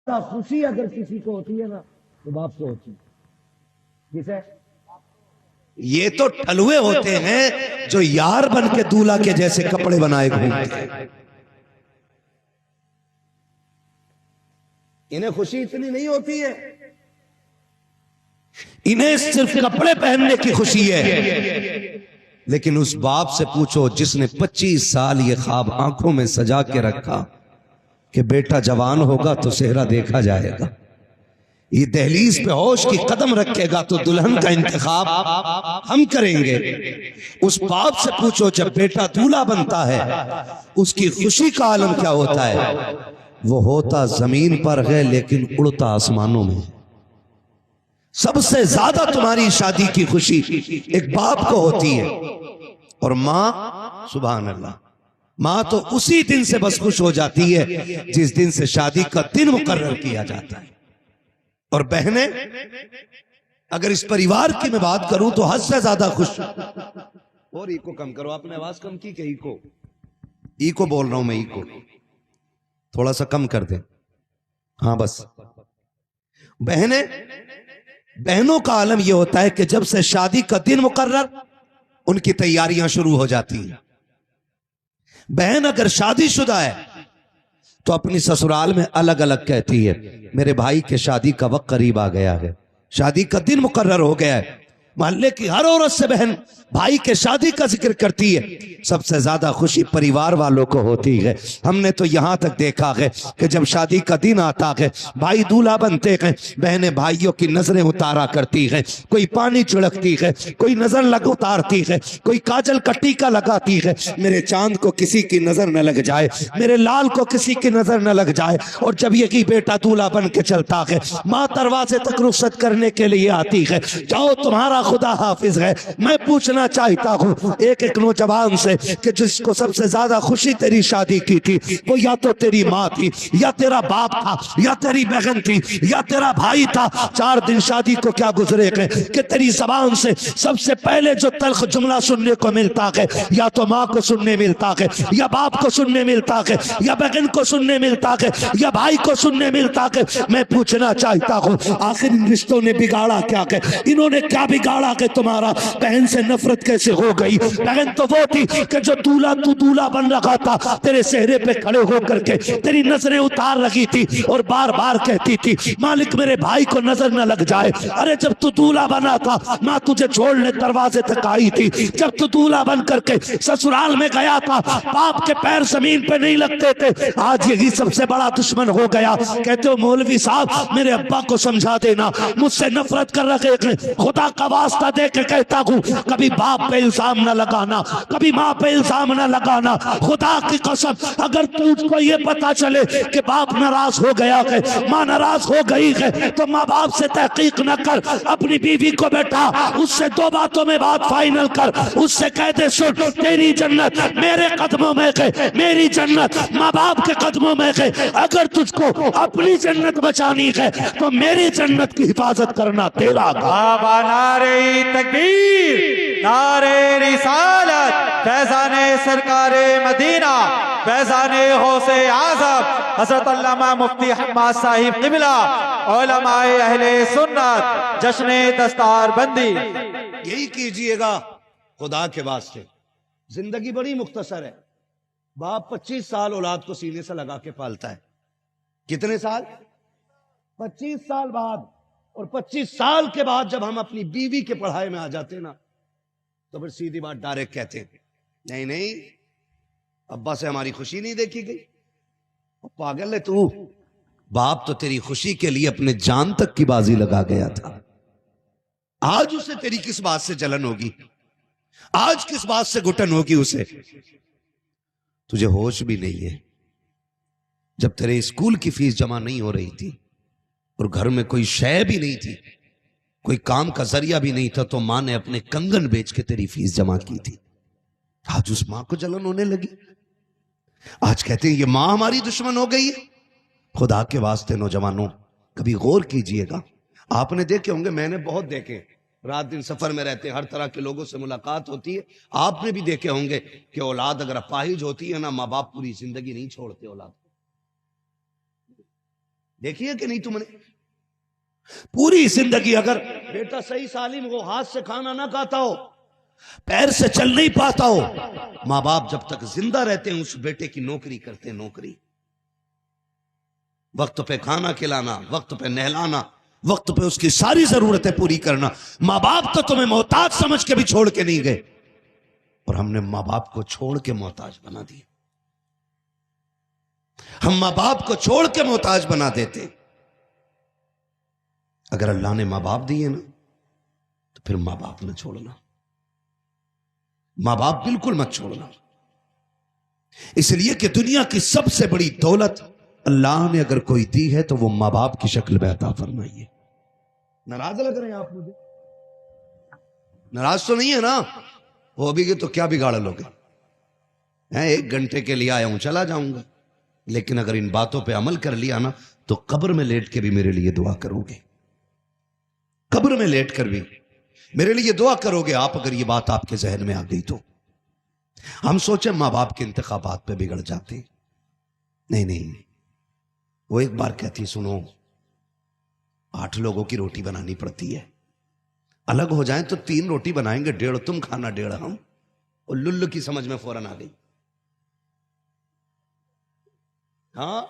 خوشی اگر کسی کو ہوتی ہے نا تو باپ کو ہوتی ہے. کسے؟ یہ تو ٹھلوے ہوتے ہیں جو یار بن کے دولہا کے جیسے کپڑے بنائے گھومتے ہیں. انہیں خوشی اتنی نہیں ہوتی ہے. انہیں صرف کپڑے پہننے کی خوشی ہے. لیکن اس باپ سے پوچھو جس نے 25 سال یہ خواب آنکھوں میں سجا کے رکھا کہ بیٹا جوان ہوگا تو صحرا دیکھا جائے گا، یہ دہلیز پہ ہوش کی قدم رکھے گا تو دلہن کا انتخاب ہم کریں گے. اس باپ سے پوچھو جب بیٹا دولہا بنتا ہے اس کی خوشی کا عالم کیا ہوتا ہے. وہ ہوتا زمین پر ہے لیکن اڑتا آسمانوں میں. سب سے زیادہ تمہاری شادی کی خوشی ایک باپ کو ہوتی ہے. اور ماں، سبحان اللہ، ماں تو اسی دن سے بس خوش ہو جاتی ہے جس دن سے شادی کا دن مقرر کیا جاتا ہے. اور بہنیں، اگر اس پریوار کی میں بات کروں تو حد سے زیادہ خوش. اور ایکو کم کرو، آپ نے آواز کم کی کہ ایکو بول رہا ہوں میں، ایکو تھوڑا سا کم کر دیں. ہاں بس. بہنیں، بہنوں کا عالم یہ ہوتا ہے کہ جب سے شادی کا دن مقرر ان کی تیاریاں شروع ہو جاتی ہیں. بہن اگر شادی شدہ ہے تو اپنی سسرال میں الگ الگ کہتی ہے میرے بھائی کے شادی کا وقت قریب آ گیا ہے، شادی کا دن مقرر ہو گیا ہے. محلے کی ہر عورت سے بہن بھائی کے شادی کا ذکر کرتی ہے. سب سے زیادہ خوشی پریوار والوں کو ہوتی ہے. ہم نے تو یہاں تک دیکھا ہے کہ جب شادی کا دن آتا ہے بھائی دولہا بنتے ہیں، بہنیں بھائیوں کی نظریں اتارا کرتی ہیں. کوئی پانی چھڑکتی ہے، کوئی نظر اتارتی ہے، کوئی کاجل کا ٹیکا لگاتی ہے میرے چاند کو کسی کی نظر نہ لگ جائے، میرے لال کو کسی کی نظر نہ لگ جائے. اور جب یہ بیٹا دولہا بن کے چلتا ہے ماں دروازے تک رخصت کرنے کے لیے آتی ہے. جاؤ تمہارا خدا حافظ ہے. میں پوچھنا چاہتا ہوں ایک نوجوان سے کہ جس کو سب سے زیادہ خوشی تیری شادی کی تھی وہ یا تو تیری ماں تھی یا تیرا باپ تھا یا تیری بہن تھی یا تیرا بھائی تھا. 4 دن شادی کو کیا گزرے گئے کہ تیری زبان سے سب سے پہلے جو تلخ جملہ سننے کو ملتا ہے یا تو ماں کو سننے ملتا ہے یا باپ کو سننے ملتا ہے یا بہن کو سننے ملتا ہے یا بھائی کو سننے ملتا ہے. میں پوچھنا چاہتا ہوں آخر ان رشتوں نے بگاڑا کیا ہے؟ انہوں نے کیا بگاڑا کہ تمہارا بہن سے نفرت کیسے ہو گئی؟ بہن تو وہ تھی کہ جو دولہا بن رہا تھا تیرے چہرے پہ کھڑے ہو کر کے تیری نظریں اتار رہی تھی اور بار بار کہتی تھی مالک میرے بھائی کو نظر نہ لگ جائے. ارے جب تو دولہا بنا تھا ماں تجھے چھوڑنے دروازے تک آئی تھی. جب تو دولہا بن کر کے سسرال میں گیا تھا باپ کے پیر زمین پہ نہیں لگتے تھے. آج یہی سب سے بڑا دشمن ہو گیا. کہتے ہو مولوی صاحب میرے ابا کو سمجھا دینا، مجھ سے نفرت کر رہے ہیں. خدا کا واسطہ دے کے کہتا ہوں کبھی باپ پہ الزام نہ لگانا، کبھی ماں پہ الزام نہ لگانا. خدا کی قسم اگر تجھ کو یہ پتا چلے کہ باپ ناراض ہو گیا ہے، ماں ناراض ہو گئی ہے تو ماں باپ سے تحقیق نہ کر. اپنی بیوی کو بیٹا اس سے 2 باتوں میں بات فائنل کر. اس سے کہہ دے سن تیری جنت میرے قدموں میں ہے، میری جنت ماں باپ کے قدموں میں ہے. اگر تجھ کو اپنی جنت بچانی ہے تو میری جنت کی حفاظت کرنا تیرا کام. نعرہ تکبیر، نعرہ رسالت، فیضان سرکار مدینہ، فیضان غوث اعظم حضرت علامہ مفتی حماد صاحب قبلہ، علماء اہل سنت، جشن دستار بندی. یہی کیجئے گا خدا کے واسطے. زندگی بڑی مختصر ہے. باپ 25 سال اولاد کو سینے سے لگا کے پالتا ہے. کتنے سال؟ 25 سال بعد. اور 25 سال کے بعد جب ہم اپنی بیوی کے پڑھائی میں آ جاتے نا تو پھر سیدھی بات ڈائریکٹ کہتے ہیں نہیں ابا سے ہماری خوشی نہیں دیکھی گئی. پاگل ہے تو. باپ تو تیری خوشی کے لیے اپنے جان تک کی بازی لگا گیا تھا. آج اسے تیری کس بات سے جلن ہوگی؟ آج کس بات سے گھٹن ہوگی اسے؟ تجھے ہوش بھی نہیں ہے. جب تیرے اسکول کی فیس جمع نہیں ہو رہی تھی اور گھر میں کوئی شے بھی نہیں تھی، کوئی کام کا ذریعہ بھی نہیں تھا، تو ماں نے اپنے کنگن بیچ کے تیری فیس جمع کی تھی. آج اس ماں کو جلن ہونے لگی. آج کہتے ہیں یہ ماں ہماری دشمن ہو گئی ہے. خدا کے واسطے نوجوانوں کبھی غور کیجئے گا. آپ نے دیکھے ہوں گے، میں نے بہت دیکھے، رات دن سفر میں رہتے ہیں، ہر طرح کے لوگوں سے ملاقات ہوتی ہے. آپ نے بھی دیکھے ہوں گے کہ اولاد اگر اپاہج ہوتی ہے نا، ماں باپ پوری زندگی نہیں چھوڑتے اولاد. دیکھیے کہ نہیں تم نے پوری زندگی اگر بیٹا صحیح سالم ہو, ہاتھ سے کھانا نہ کھاتا ہو, پیر سے چل نہیں پاتا ہو, ماں باپ جب تک زندہ رہتے ہیں اس بیٹے کی نوکری کرتے ہیں, نوکری, وقت پہ کھانا کھلانا, وقت پہ نہلانا, وقت پہ اس کی ساری ضرورتیں پوری کرنا. ماں باپ تو تمہیں محتاج سمجھ کے بھی چھوڑ کے نہیں گئے, اور ہم نے ماں باپ کو چھوڑ کے محتاج بنا دیا. ہم ماں باپ کو چھوڑ کے محتاج بنا دیتے. اگر اللہ نے ماں باپ دیے نا تو پھر ماں باپ نہ چھوڑنا, ماں باپ بالکل مت چھوڑنا. اس لیے کہ دنیا کی سب سے بڑی دولت اللہ نے اگر کوئی دی ہے تو وہ ماں باپ کی شکل میں عطا فرمائی ہے. ناراض لگ رہے ہیں آپ مجھے؟ ناراض تو نہیں ہے نا؟ وہ بھی تو کیا بگاڑ لوگے؟ 1 گھنٹے کے لیے آیا ہوں, چلا جاؤں گا, لیکن اگر ان باتوں پہ عمل کر لیا نا تو قبر میں لیٹ کے بھی میرے لیے دعا کرو گے, قبر میں لیٹ کر بھی میرے لیے دعا کرو گے آپ, اگر یہ بات آپ کے ذہن میں آ گئی تو. ہم سوچیں ماں باپ کے انتخابات پہ بگڑ جاتے ہیں. نہیں نہیں, وہ ایک بار کہتی سنو 8 لوگوں کی روٹی بنانی پڑتی ہے, الگ ہو جائیں تو 3 روٹی بنائیں گے, 1.5 تم کھانا 1.5 ہم. اور للو کی سمجھ میں فوراً آ گئی. ہاں,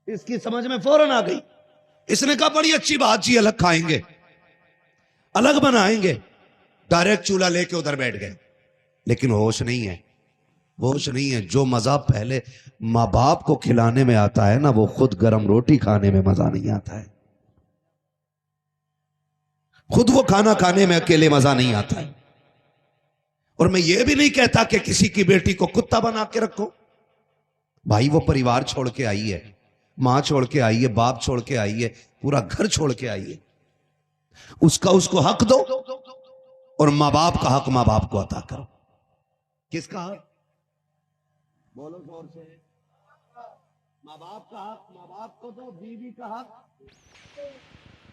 اس کی سمجھ میں فوراً آ گئی. اس نے کہا بڑی اچھی بات جی, الگ کھائیں گے, الگ بنائیں گے. ڈائریکٹ چولہا لے کے ادھر بیٹھ گئے. لیکن ہوش نہیں ہے, ہوش نہیں ہے. جو مزہ پہلے ماں باپ کو کھلانے میں آتا ہے نا, وہ خود گرم روٹی کھانے میں مزہ نہیں آتا ہے. خود وہ کھانا کھانے میں اکیلے مزہ نہیں آتا ہے. اور میں یہ بھی نہیں کہتا کہ کسی کی بیٹی کو کتا بنا کے رکھو. بھائی وہ پریوار چھوڑ کے آئی ہے, ماں چھوڑ کے آئی ہے, باپ چھوڑ کے آئی ہے, پورا گھر چھوڑ کے آئی ہے. اس کو حق دو, اور ماں باپ کا حق ماں باپ کو عطا کرو. کس کا حق؟ بولو زور سے. ماں باپ کا حق ماں باپ کو دو, بیوی کا حق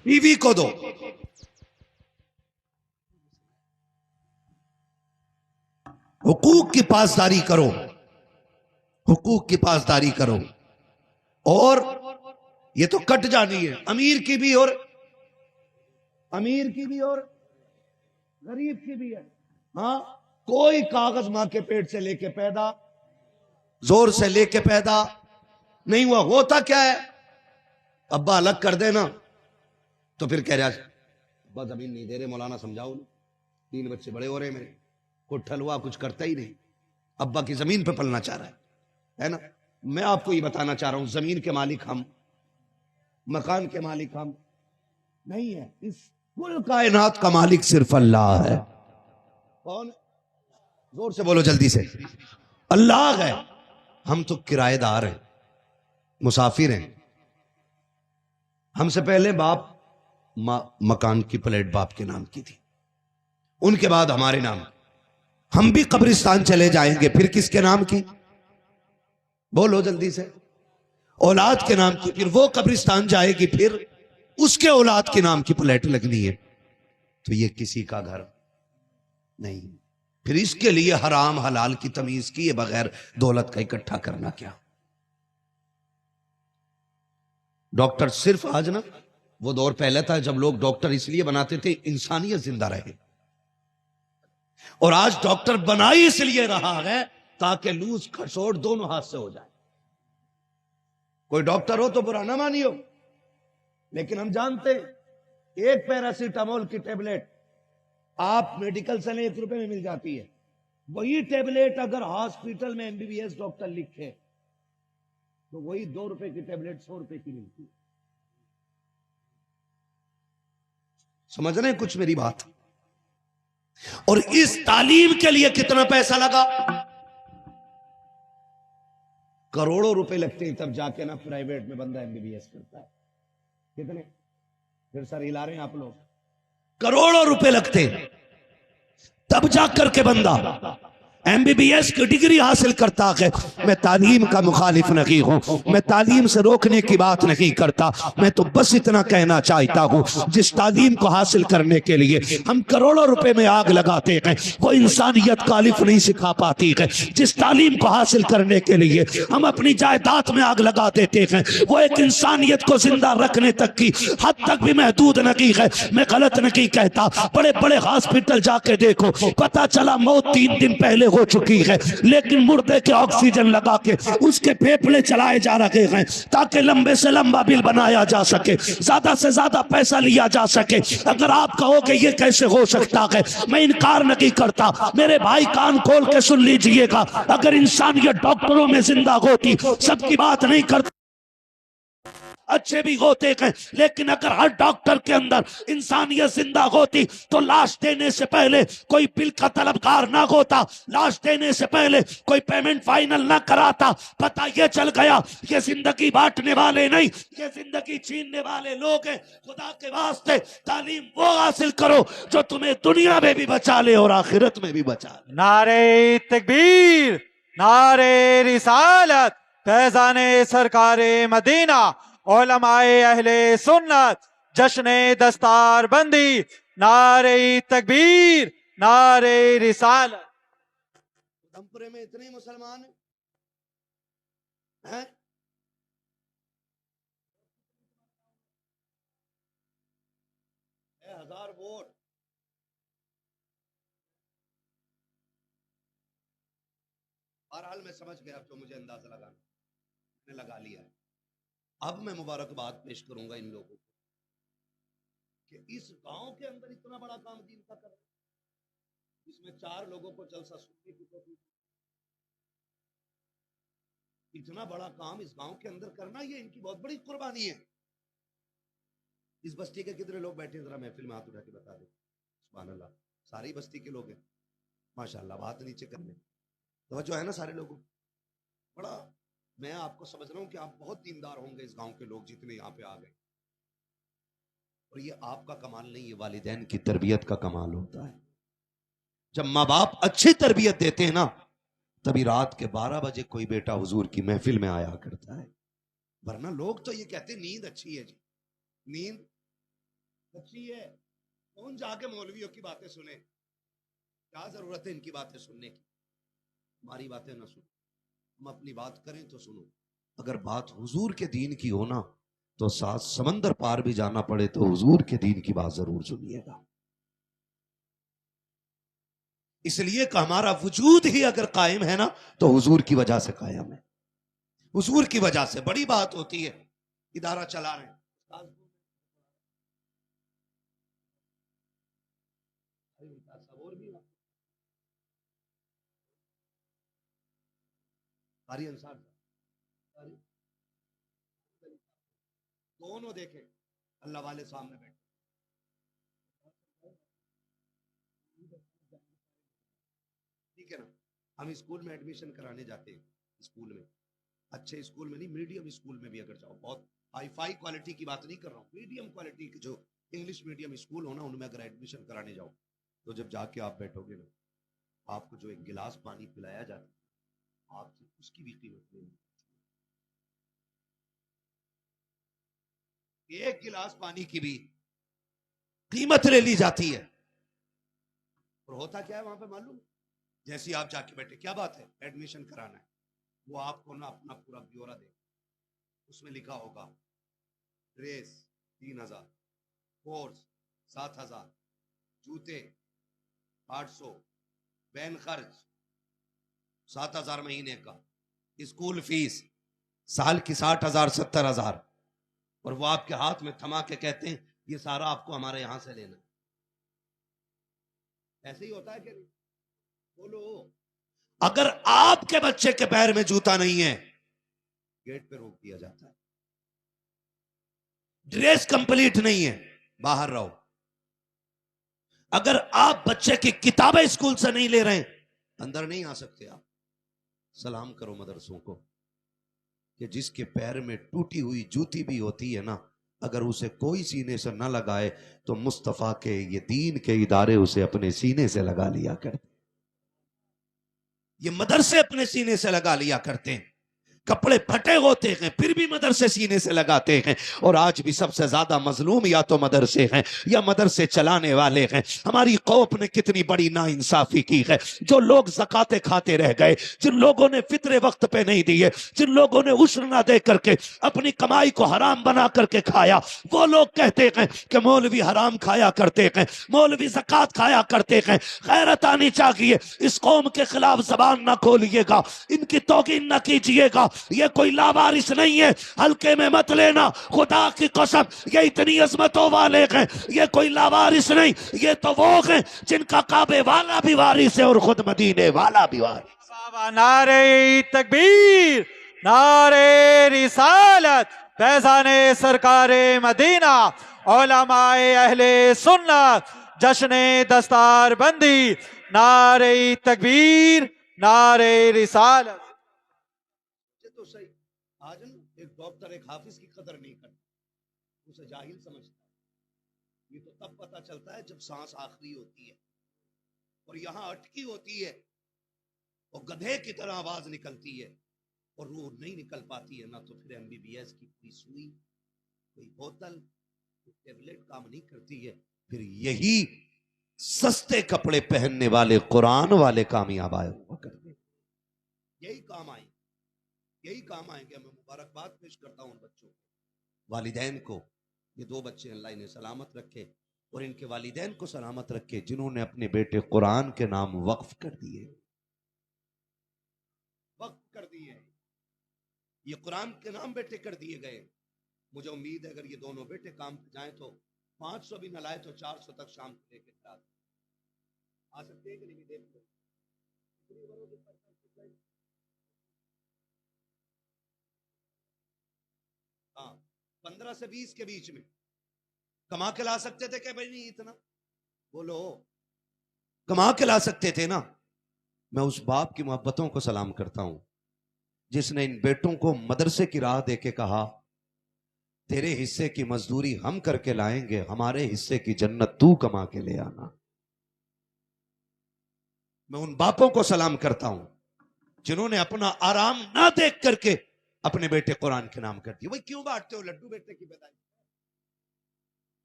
بیوی کو دو. حقوق کی پاسداری کرو, حقوق کی پاسداری کرو. اور یہ تو کٹ جانی ہے, امیر کی بھی اور امیر کی بھی اور غریب کی بھی ہے. ہاں, کوئی کاغذ ماں کے پیٹ سے لے کے پیدا, زور سے لے کے پیدا نہیں ہوا. ہوتا کیا ہے, ابا الگ کر دینا تو پھر کہہ رہا ابا زمین نہیں دے رہے, مولانا سمجھاؤ نا, 3 بچے بڑے ہو رہے ہیں میرے, کوئی ٹھلوا کچھ کرتا ہی نہیں, ابا کی زمین پہ پلنا چاہ رہا ہے نا. میں آپ کو یہ بتانا چاہ رہا ہوں, زمین کے مالک ہم, مکان کے مالک ہم نہیں ہے. اس کل کائنات کا مالک صرف اللہ ہے. کون؟ زور سے بولو جلدی سے. اللہ ہے. ہم تو کرایہ دار ہیں, مسافر ہیں. ہم سے پہلے باپ مکان کی پلیٹ باپ کے نام کی تھی, ان کے بعد ہمارے نام. ہم بھی قبرستان چلے جائیں گے, پھر کس کے نام کی؟ بولو جلدی سے. اولاد کے نام کی. پھر وہ قبرستان جائے گی, پھر اس کے اولاد کے نام کی پلیٹ لگنی ہے. تو یہ کسی کا گھر نہیں. پھر اس کے لیے حرام حلال کی تمیز کیے بغیر دولت کا اکٹھا کرنا کیا؟ ڈاکٹر صرف آج نا, وہ دور پہلے تھا جب لوگ ڈاکٹر اس لیے بناتے تھے انسانیت زندہ رہے, اور آج ڈاکٹر بنا ہی اس لیے رہا ہے تاکہ لوز کھسوٹ دونوں ہاتھ سے ہو جائے. کوئی ڈاکٹر ہو تو برا نہ مانیو, لیکن ہم جانتے ایک پیراسیٹامول کی ٹیبلٹ آپ میڈیکل سے 1 روپے میں مل جاتی ہے. وہی ٹیبلٹ اگر ہاسپٹل میں MBBS ڈاکٹر لکھے تو وہی 2 روپے کی ٹیبلٹ 100 روپے کی ملتی ہے. سمجھ رہے ہیں کچھ میری بات؟ اور اس تعلیم کے لیے کتنا پیسہ لگا؟ کروڑوں روپے لگتے ہیں, تب جا کے نا پرائیویٹ میں بندہ MBBS کرتا ہے. کتنے؟ پھر سر ہلا رہے ہیں آپ لوگ. کروڑوں روپے لگتے ہیں تب جا کر کے بندہ MBBS کی ڈگری حاصل کرتا ہے. میں تعلیم کا مخالف نہیں ہوں, میں تعلیم سے روکنے کی بات نہیں کرتا, میں تو بس اتنا کہنا چاہتا ہوں جس تعلیم کو حاصل کرنے کے لیے ہم کروڑوں روپے میں آگ لگاتے ہیں وہ انسانیت کا الف نہیں سکھا پاتی ہے. جس تعلیم کو حاصل کرنے کے لیے ہم اپنی جائیداد میں آگ لگا دیتے ہیں وہ ایک انسانیت کو زندہ رکھنے تک کی حد تک بھی محدود نہیں ہے. میں غلط نہیں کہتا, بڑے بڑے ہاسپٹل جا کے دیکھو, پتہ چلا موت 3 دن پہلے ہو چکی ہے لیکن مردے کے آکسیجن لگا کے اس کے پھیپھڑے چلائے جا رہے ہیں تاکہ لمبے سے لمبا بل بنایا جا سکے, زیادہ سے زیادہ پیسہ لیا جا سکے. اگر آپ کہو کہ یہ کیسے ہو سکتا ہے, میں انکار نہیں کرتا. میرے بھائی کان کھول کے سن لیجئے گا, اگر انسانیت ڈاکٹروں میں زندہ ہوتی, سب کی بات نہیں کرتا, اچھے بھی ہوتے ہیں, لیکن اگر ہر ڈاکٹر کے اندر انسانیت زندہ ہوتی تو لاش دینے سے پہلے کوئی بل کا طلبگار نہ ہوتا, لاش دینے سے پہلے کوئی پیمنٹ فائنل نہ کراتا. پتہ یہ چل گیا یہ زندگی بانٹنے والے نہیں, یہ زندگی چھیننے والے لوگ ہیں. خدا کے واسطے تعلیم وہ حاصل کرو جو تمہیں دنیا میں بھی بچا لے اور آخرت میں بھی بچا لے. نعرہ تکبیر, نعرہ رسالت, فیضان سرکار مدینہ, علماء اہل سنت, جشن دستار بندی, نعرہ تکبیر, نعرہ رسالت. دمپرے میں اتنے مسلمان ہیں, 1000 ووٹ. بہرحال میں سمجھ گیا اب تو مجھے اندازہ لگانا نے لگا لیا ہے. اب میں مبارکباد پیش کروں گا ان لوگوں کو کہ اس گاؤں کے اندر اتنا بڑا کام دین کا کر جس میں 4 لوگوں کو جلسہ سننے کی توفیق, اتنا بڑا کام اس گاؤں کے اندر کرنا یہ ان کی بہت بڑی قربانی ہے. اس بستی کے کتنے لوگ بیٹھے ہیں ذرا محفل میں ہاتھ اٹھا کے بتا دیں. سبحان اللہ, ساری بستی کے لوگ ہیں ماشاءاللہ. بات نیچے کر لیں, توجہ ہے نا سارے لوگوں. بڑا میں آپ کو سمجھ رہا ہوں کہ آپ بہت دیندار ہوں گے اس گاؤں کے لوگ جتنے یہاں پہ آ گئے. اور یہ آپ کا کمال نہیں, یہ والدین کی تربیت کا کمال ہوتا ہے. جب ماں باپ اچھی تربیت دیتے ہیں نا تبھی رات کے 12 بجے کوئی بیٹا حضور کی محفل میں آیا کرتا ہے. ورنہ لوگ تو یہ کہتے ہیں نیند اچھی ہے جی, نیند اچھی ہے. کون جا کے مولویوں کی باتیں سنے, کیا ضرورت ہے ان کی باتیں سننے کی. ہماری باتیں نہ سنو, ہم اپنی بات کریں تو سنو. اگر بات حضور کے دین کی ہونا تو 7 سمندر پار بھی جانا پڑے تو حضور کے دین کی بات ضرور سنیے گا. اس لیے کہ ہمارا وجود ہی اگر قائم ہے نا تو حضور کی وجہ سے قائم ہے. حضور کی وجہ سے بڑی بات ہوتی ہے. ادارہ چلا رہے ہیں, دونوں دیکھیں اللہ والے سامنے بیٹھے. ٹھیک ہے نا, ہم اسکول میں ایڈمیشن کرانے جاتے ہیں. اسکول میں اچھے اسکول میں نہیں, میڈیم اسکول میں بھی اگر جاؤ, بہت ہائی فائی کوالٹی کی بات نہیں کر رہا ہوں, میڈیم کوالٹی کی جو انگلش میڈیم اسکول ہونا ان میں اگر ایڈمیشن کرانے جاؤ تو جب جا کے آپ بیٹھو گے نا, آپ کو جو ایک گلاس پانی پلایا جاتا ہے آپ سے اس کی بھی قیمت نہیں. ایک گلاس پانی کی بھی قیمت لے لی جاتی ہے. اور ہوتا کیا ہے وہاں پہ معلوم, جیسے آپ جا کے بیٹھے, کیا بات ہے ایڈمیشن کرانا ہے, وہ آپ کو نا اپنا پورا بیورا دے, اس میں لکھا ہوگا ڈریس 3000, کورس 7000, جوتے 800, وین خرچ 7000 مہینے کا, اسکول فیس سال کی 60,000 70,000, اور وہ آپ کے ہاتھ میں تھما کے کہتے ہیں یہ سارا آپ کو ہمارے یہاں سے لینا. ایسے ہی ہوتا ہے کہ نہیں؟ بولو. اگر آپ کے بچے کے پیر میں جوتا نہیں ہے گیٹ پہ روک دیا جاتا ہے. ڈریس کمپلیٹ نہیں ہے باہر رہو. اگر آپ بچے کی کتابیں اسکول سے نہیں لے رہے اندر نہیں آ سکتے. آپ سلام کرو مدرسوں کو کہ جس کے پیر میں ٹوٹی ہوئی جوتی بھی ہوتی ہے نا, اگر اسے کوئی سینے سے نہ لگائے تو مصطفیٰ کے یہ دین کے ادارے اسے اپنے سینے سے لگا لیا کرتے. یہ مدرسے اپنے سینے سے لگا لیا کرتے ہیں، کپڑے پھٹے ہوتے ہیں پھر بھی مدرسے سینے سے لگاتے ہیں، اور آج بھی سب سے زیادہ مظلوم یا تو مدرسے ہیں یا مدرسے چلانے والے ہیں۔ ہماری قوم نے کتنی بڑی ناانصافی کی ہے، جو لوگ زکاتیں کھاتے رہ گئے، جن لوگوں نے فطرے وقت پہ نہیں دیے، جن لوگوں نے عشر نہ دے کر کے اپنی کمائی کو حرام بنا کر کے کھایا، وہ لوگ کہتے ہیں کہ مولوی حرام کھایا کرتے ہیں، مولوی زکات کھایا کرتے ہیں۔ غیرت آنی چاہیے، اس قوم کے خلاف زبان نہ کھولیے گا، ان کی توہین نہ کیجیے گا، یہ کوئی لاوارث نہیں ہے، ہلکے میں مت لینا، خدا کی قسم یہ اتنی عظمتوں والے ہیں، یہ کوئی لاوارث نہیں، یہ تو وہ ہیں جن کا کعبے والا بھی وارث ہے اور خود مدینے والا بھی وارث۔ بابا نعرہ تکبیر، نعرہ رسالت، فیضان سرکار مدینہ، علماء اہل سنت، جشن دستار بندی، نعرہ تکبیر، نعرہ رسالت۔ یہ تو صحیح، آج نا ایک ڈاکٹر ایک حافظ کی قدر نہیں کرتا، اسے جاہل سمجھتا ہے۔ یہ تو تب پتہ چلتا ہے جب سانس آخری ہوتی ہے اور یہاں اٹکی ہوتی ہے اور گدھے کی طرح آواز نکلتی ہے اور روح نہیں نکل پاتی ہے، نہ تو پھر MBBS کی کوئی سوئی، کوئی بوتل، کوئی ٹیبلٹ کام نہیں کرتی ہے۔ پھر یہی سستے کپڑے پہننے والے قرآن والے کامیاب آئے ہوا کرتے ہیں، یہی کام آئیں، یہی کام آئیں گے۔ میں مبارکباد پیش کرتا ہوں بچوں کو، والدین کو۔ یہ 2 بچے اللہ انہیں سلامت رکھے اور ان کے والدین کو سلامت رکھے جنہوں نے اپنے بیٹے قرآن کے نام وقف کر دیے، وقف کر دیے، یہ قرآن کے نام بیٹے کر دیے گئے۔ مجھے امید ہے اگر یہ دونوں بیٹے کام پہ جائیں تو 500 بھی نہ لائے تو 400 تک شام کو لے کے آ سکتے ہیں کہ نہیں؟ دیکھ لو ہاں 15 سے 20 کے بیچ میں کما کے لا سکتے تھے کہ بھائی نہیں اتنا بولو، کما کے لا سکتے تھے نا۔ میں اس باپ کی محبتوں کو سلام کرتا ہوں جس نے ان بیٹوں کو مدرسے کی راہ دے کے کہا تیرے حصے کی مزدوری ہم کر کے لائیں گے، ہمارے حصے کی جنت تو کما کے لے آنا۔ میں ان باپوں کو سلام کرتا ہوں جنہوں نے اپنا آرام نہ دیکھ کر کے اپنے بیٹے قرآن کے نام کر دیے۔ بھائی کیوں بانٹتے ہو لڈو بیٹے کی پیدائش؟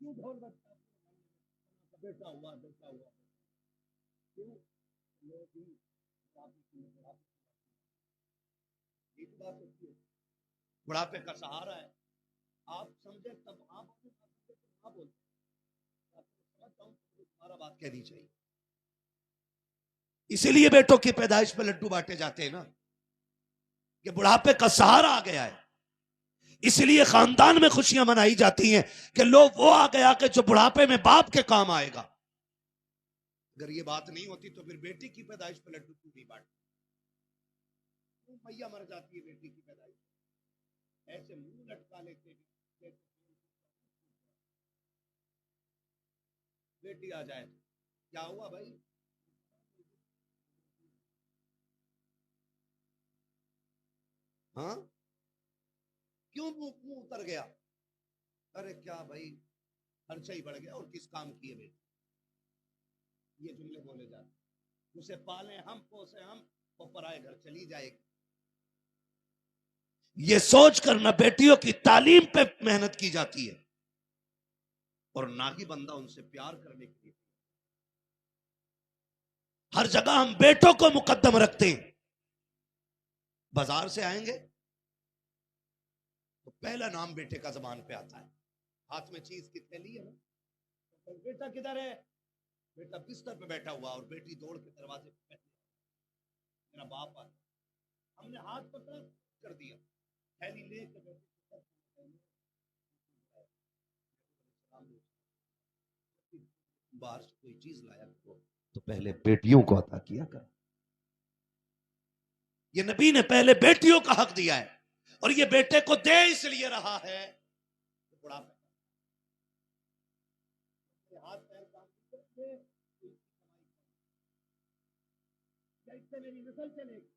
کیوں ڈھول بجتا ہے؟ بیٹا ہوا بیٹا ہوا کیوں؟ بڑھاپے کا سہارا ہے، آپ سمجھے تب آپ بولتے تمہارا بات کہنی چاہیے۔ اسی لیے بیٹوں کی پیدائش پہ لڈو بانٹے جاتے ہیں نا، کہ بڑھاپے کا سہارا آ گیا ہے۔ اس لیے خاندان میں خوشیاں منائی جاتی ہیں کہ لوگ وہ آ گیا کہ جو بڑھاپے میں باپ کے کام آئے گا۔ اگر یہ بات نہیں ہوتی تو پھر بیٹی کی پیدائش پہ لڈو کیوں نہیں بانٹتے؟ میاں مر جاتی ہے بیٹی کی پیدائش، ایسے منہ لٹکا لیتے ہیں، بیٹی آ جائے کیا ہوا بھائی؟ ہاں کیوں منہ اتر گیا؟ ارے کیا بھائی خرچہ ہی بڑھ گیا اور کس کام کی ہے بیٹی؟ یہ جملے بولے جاتے، اسے پالیں ہم پوسے ہم، وہ پرائے گھر چلی جائے گی۔ یہ سوچ کر نہ بیٹیوں کی تعلیم پہ محنت کی جاتی ہے اور نہ ہی بندہ ان سے پیار کرنے کے لیے۔ ہر جگہ ہم بیٹوں کو مقدم رکھتے ہیں۔ بازار سے آئیں گے تو پہلا نام بیٹے کا زبان پہ آتا ہے، ہاتھ میں چیز کی تھیلی ہے نا، بیٹا کدھر ہے؟ بیٹا بستر پہ بیٹھا ہوا اور بیٹی دوڑ کے دروازے پہ بیٹھی، میرا باپ آتا، ہم نے ہاتھ پکڑ کر دیا، تھیلی لے کے باہر سے کوئی چیز لایا تو پہلے بیٹیوں کو عطا کیا کر۔ یہ نبی نے پہلے بیٹیوں کا حق دیا ہے اور یہ بیٹے کو دے اس لیے رہا ہے بڑھاپے ہاتھ پیر کام کرتے میری نسل چلے گی،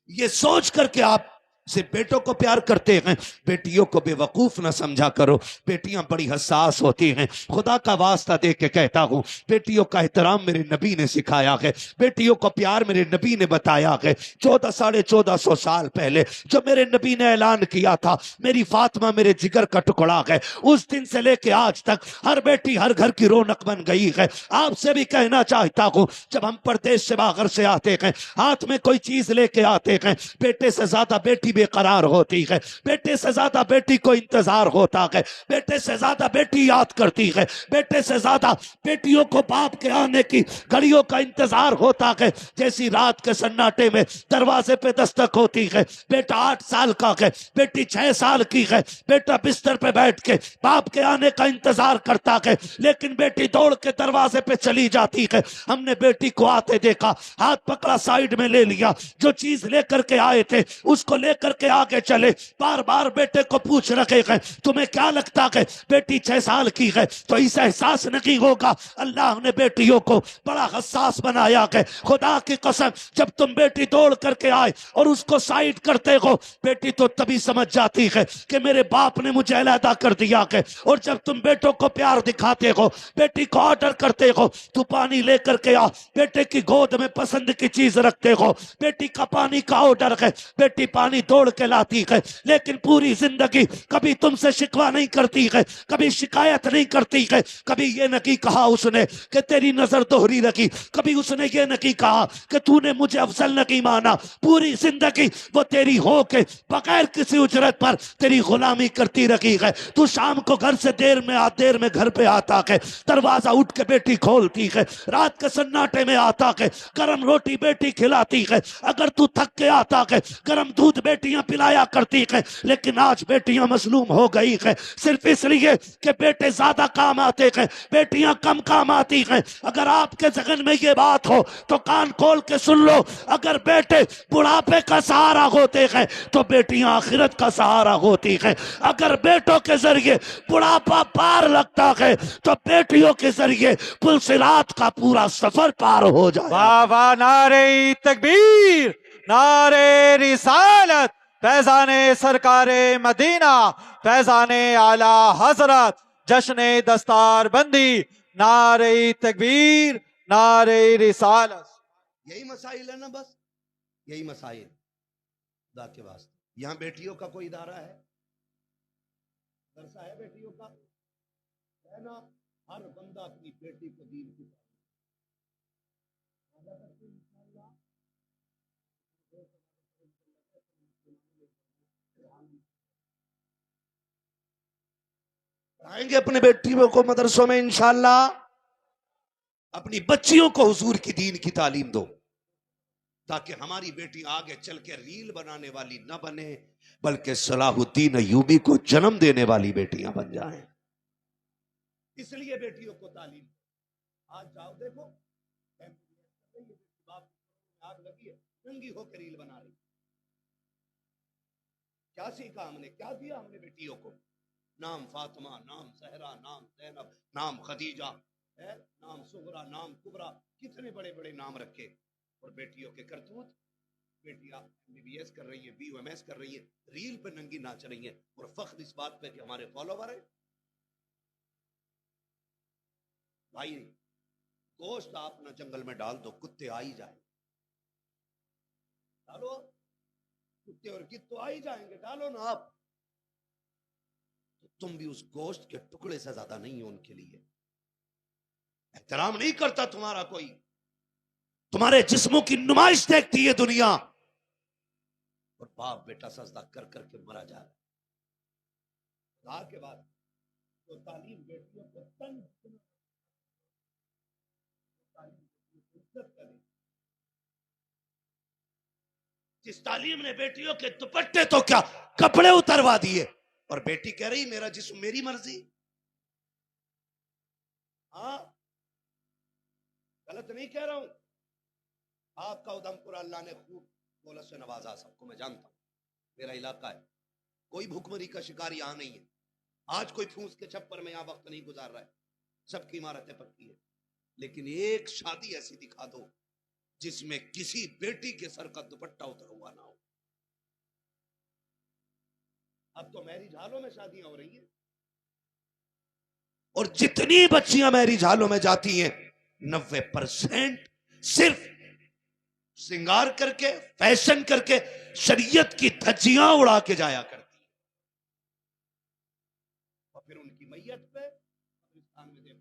یہ سوچ کر کے آپ صرف بیٹوں کو پیار کرتے ہیں، بیٹیوں کو بے وقوف نہ سمجھا کرو، بیٹیاں بڑی حساس ہوتی ہیں۔ خدا کا واسطہ دے کے کہتا ہوں، بیٹیوں کا احترام میرے نبی نے سکھایا ہے، بیٹیوں کو پیار میرے نبی نے بتایا ہے۔ 1400 سال پہلے جو میرے نبی نے اعلان کیا تھا، میری فاطمہ میرے جگر کا ٹکڑا ہے، اس دن سے لے کے آج تک ہر بیٹی ہر گھر کی رونق بن گئی ہے۔ آپ سے بھی کہنا چاہتا ہوں، جب ہم پردیس سے باہر سے آتے ہیں، ہاتھ میں کوئی چیز لے کے آتے ہیں، بیٹے سے زیادہ بیٹی بے قرار ہوتی ہے، بیٹے سے زیادہ بیٹی کو انتظار ہوتا ہے، بیٹے سے زیادہ بیٹی یاد کرتی ہے، بیٹے سے زیادہ بیٹیوں کو باپ کے آنے کی گھڑیوں کا انتظار ہوتا ہے۔ جیسی رات کے سناٹے میں دروازے پہ دستک ہوتی ہے، بیٹا 8 سال کا ہے، بیٹی 6 سال کی ہے، بیٹا بستر پہ بیٹھ کے باپ کے آنے کا انتظار کرتا ہے، لیکن بیٹی دوڑ کے دروازے پہ چلی جاتی ہے۔ ہم نے بیٹی کو آتے دیکھا، ہاتھ پکڑا، سائیڈ میں لے لیا، جو چیز لے کر کے آئے تھے اس کو لے کر کے آگے چلے۔ بار بار بیٹے کو پوچھ رکھے ہیں، تمہیں کیا لگتا ہے بیٹی 6 سال کی ہے تو اسے احساس نہیں ہوگا؟ اللہ نے بیٹیوں کو بڑا حساس بنایا ہے۔ خدا کی قسم، جب تم بیٹی دوڑ کر کے آئے اور اس کو سائیڈ کرتے ہو، بیٹی تو تبھی سمجھ جاتی ہے کہ میرے باپ نے مجھے علیحدہ کر دیا ہے۔ اور جب تم بیٹوں کو پیار دکھاتے ہو، بیٹی کو آرڈر کرتے ہو، تو پانی لے کر کے آ، بیٹے کی گود میں پسند کی چیز رکھتے ہو، بیٹی کا پانی کا آرڈر ہے، بیٹی پانی دوڑ کے لاتی ہے، لیکن پوری زندگی کبھی تم سے شکوہ نہیں کرتی ہے، کبھی شکایت نہیں کرتی ہے، کبھی یہ نہیں کہا اس نے کہ تیری نظر دوہری لگی، کبھی اس نے یہ نہیں کہا کہ تو نے مجھے افضل نہیں مانا۔ پوری زندگی وہ تیری ہو کے بغیر کسی اجرت پر تیری غلامی کرتی رہی ہے۔ تو شام کو گھر سے دیر میں گھر پہ آتا ہے، دروازہ اٹھ کے بیٹی کھولتی ہے، رات کے سناٹے میں آتا ہے، گرم روٹی بیٹی کھلاتی ہے، اگر تو تھک کے آتا ہے گرم دودھ بیٹیاں پلایا کرتی ہے۔ لیکن آج بیٹیاں مظلوم ہو گئی ہے، صرف اس لیے کہ بیٹے زیادہ کام آتے ہیں، بیٹیاں کم کام آتی ہیں۔ اگر آپ کے ذہن میں یہ بات ہو تو کان کھول کے سن لو، اگر بیٹے بڑھاپے کا سہارا ہوتے ہیں تو بیٹیاں آخرت کا سہارا ہوتی ہیں۔ اگر بیٹوں کے ذریعے بڑھاپا پار لگتا ہے تو بیٹیوں کے ذریعے پل صراط کا پورا سفر پار ہو جائے۔ واہ واہ، نعرہ تکبیر، نعرہ رسالت، فیضان سرکار مدینہ، فیضان اعلی حضرت، جشن دستار بندی، نعرہ تکبیر، نعرہ رسالت۔ یہی مسائل ہے نا، بس یہی مسائل خدا کے واسطے۔ یہاں بیٹیوں کا کوئی ادارہ ہے، درسہ ہے بیٹیوں کا ہے نا؟ ہر بندہ اپنی بیٹی کو دین کی آئیں گے اپنے بیٹیوں کو مدرسوں میں انشاءاللہ۔ اپنی بچیوں کو حضور کی دین کی تعلیم دو، تاکہ ہماری بیٹی آگے چل کے ریل بنانے والی نہ بنے، بلکہ صلاح الدین ایوبی کو جنم دینے والی بیٹیاں بن جائیں۔ اس لیے بیٹیوں کو تعلیم آج جاؤ دیکھو، آگ لگی ہے، ننگی ہو کے ریل بنا رہی۔ کیا سیکھا ہم نے، کیا دیا ہم نے بیٹیوں کو؟ نام فاطمہ، نام زہرا، نام زینب، نام خدیجہ، نام صغرا، نام کبرا، کتنے بڑے بڑے نام رکھے۔ اور بیٹیوں کے کرتوت، بیٹیاں MBBS کر رہی ہیں، BUMS کر رہی ہیں، ریل پہ ننگی ناچ رہی ہیں، اور فخر اس بات پہ کہ ہمارے فالوور ہیں۔ بھائی گوشت آپ نہ جنگل میں ڈال دو، کتے آ ہی جائیں، ڈالو، کتے اور گدھ تو آ ہی جائیں گے، ڈالو نا آپ۔ تم بھی اس گوشت کے ٹکڑے سے زیادہ نہیں ہو ان کے لیے۔ احترام نہیں کرتا تمہارا کوئی، تمہارے جسموں کی نمائش دیکھتی ہے دنیا، اور باپ بیٹا سجدہ کر کر کے مرا جا رہا ہے۔ خدا کے بعد تو تعلیم بیٹیوں کو تن جس تعلیم نے بیٹیوں کے دوپٹے تو کیا کپڑے اتروا دیے، اور بیٹی کہہ رہی میرا جسم میری مرضی۔ ہاں غلط نہیں کہہ رہا ہوں، آپ کا ادھم پور اللہ نے خوب دولت سے نوازا، سب کو میں جانتا ہوں، میرا علاقہ ہے، کوئی بھوکمری کا شکار یہاں نہیں ہے، آج کوئی پھونس کے چھپر میں یہاں وقت نہیں گزار رہا ہے، سب کی عمارتیں پکی ہیں، لیکن ایک شادی ایسی دکھا دو جس میں کسی بیٹی کے سر کا دوپٹہ اتر ہوا نہ ہو۔ اب تو میرج ہالوں میں شادیاں ہو رہی ہیں، اور جتنی بچیاں میرج ہالوں میں جاتی ہیں 90% صرف سنگار کر کے، فیشن کر کے، شریعت کی دھجیاں اڑا کے جایا کرتی ہیں، اور پھر ان کی میت پہ قبرستان میں دیکھو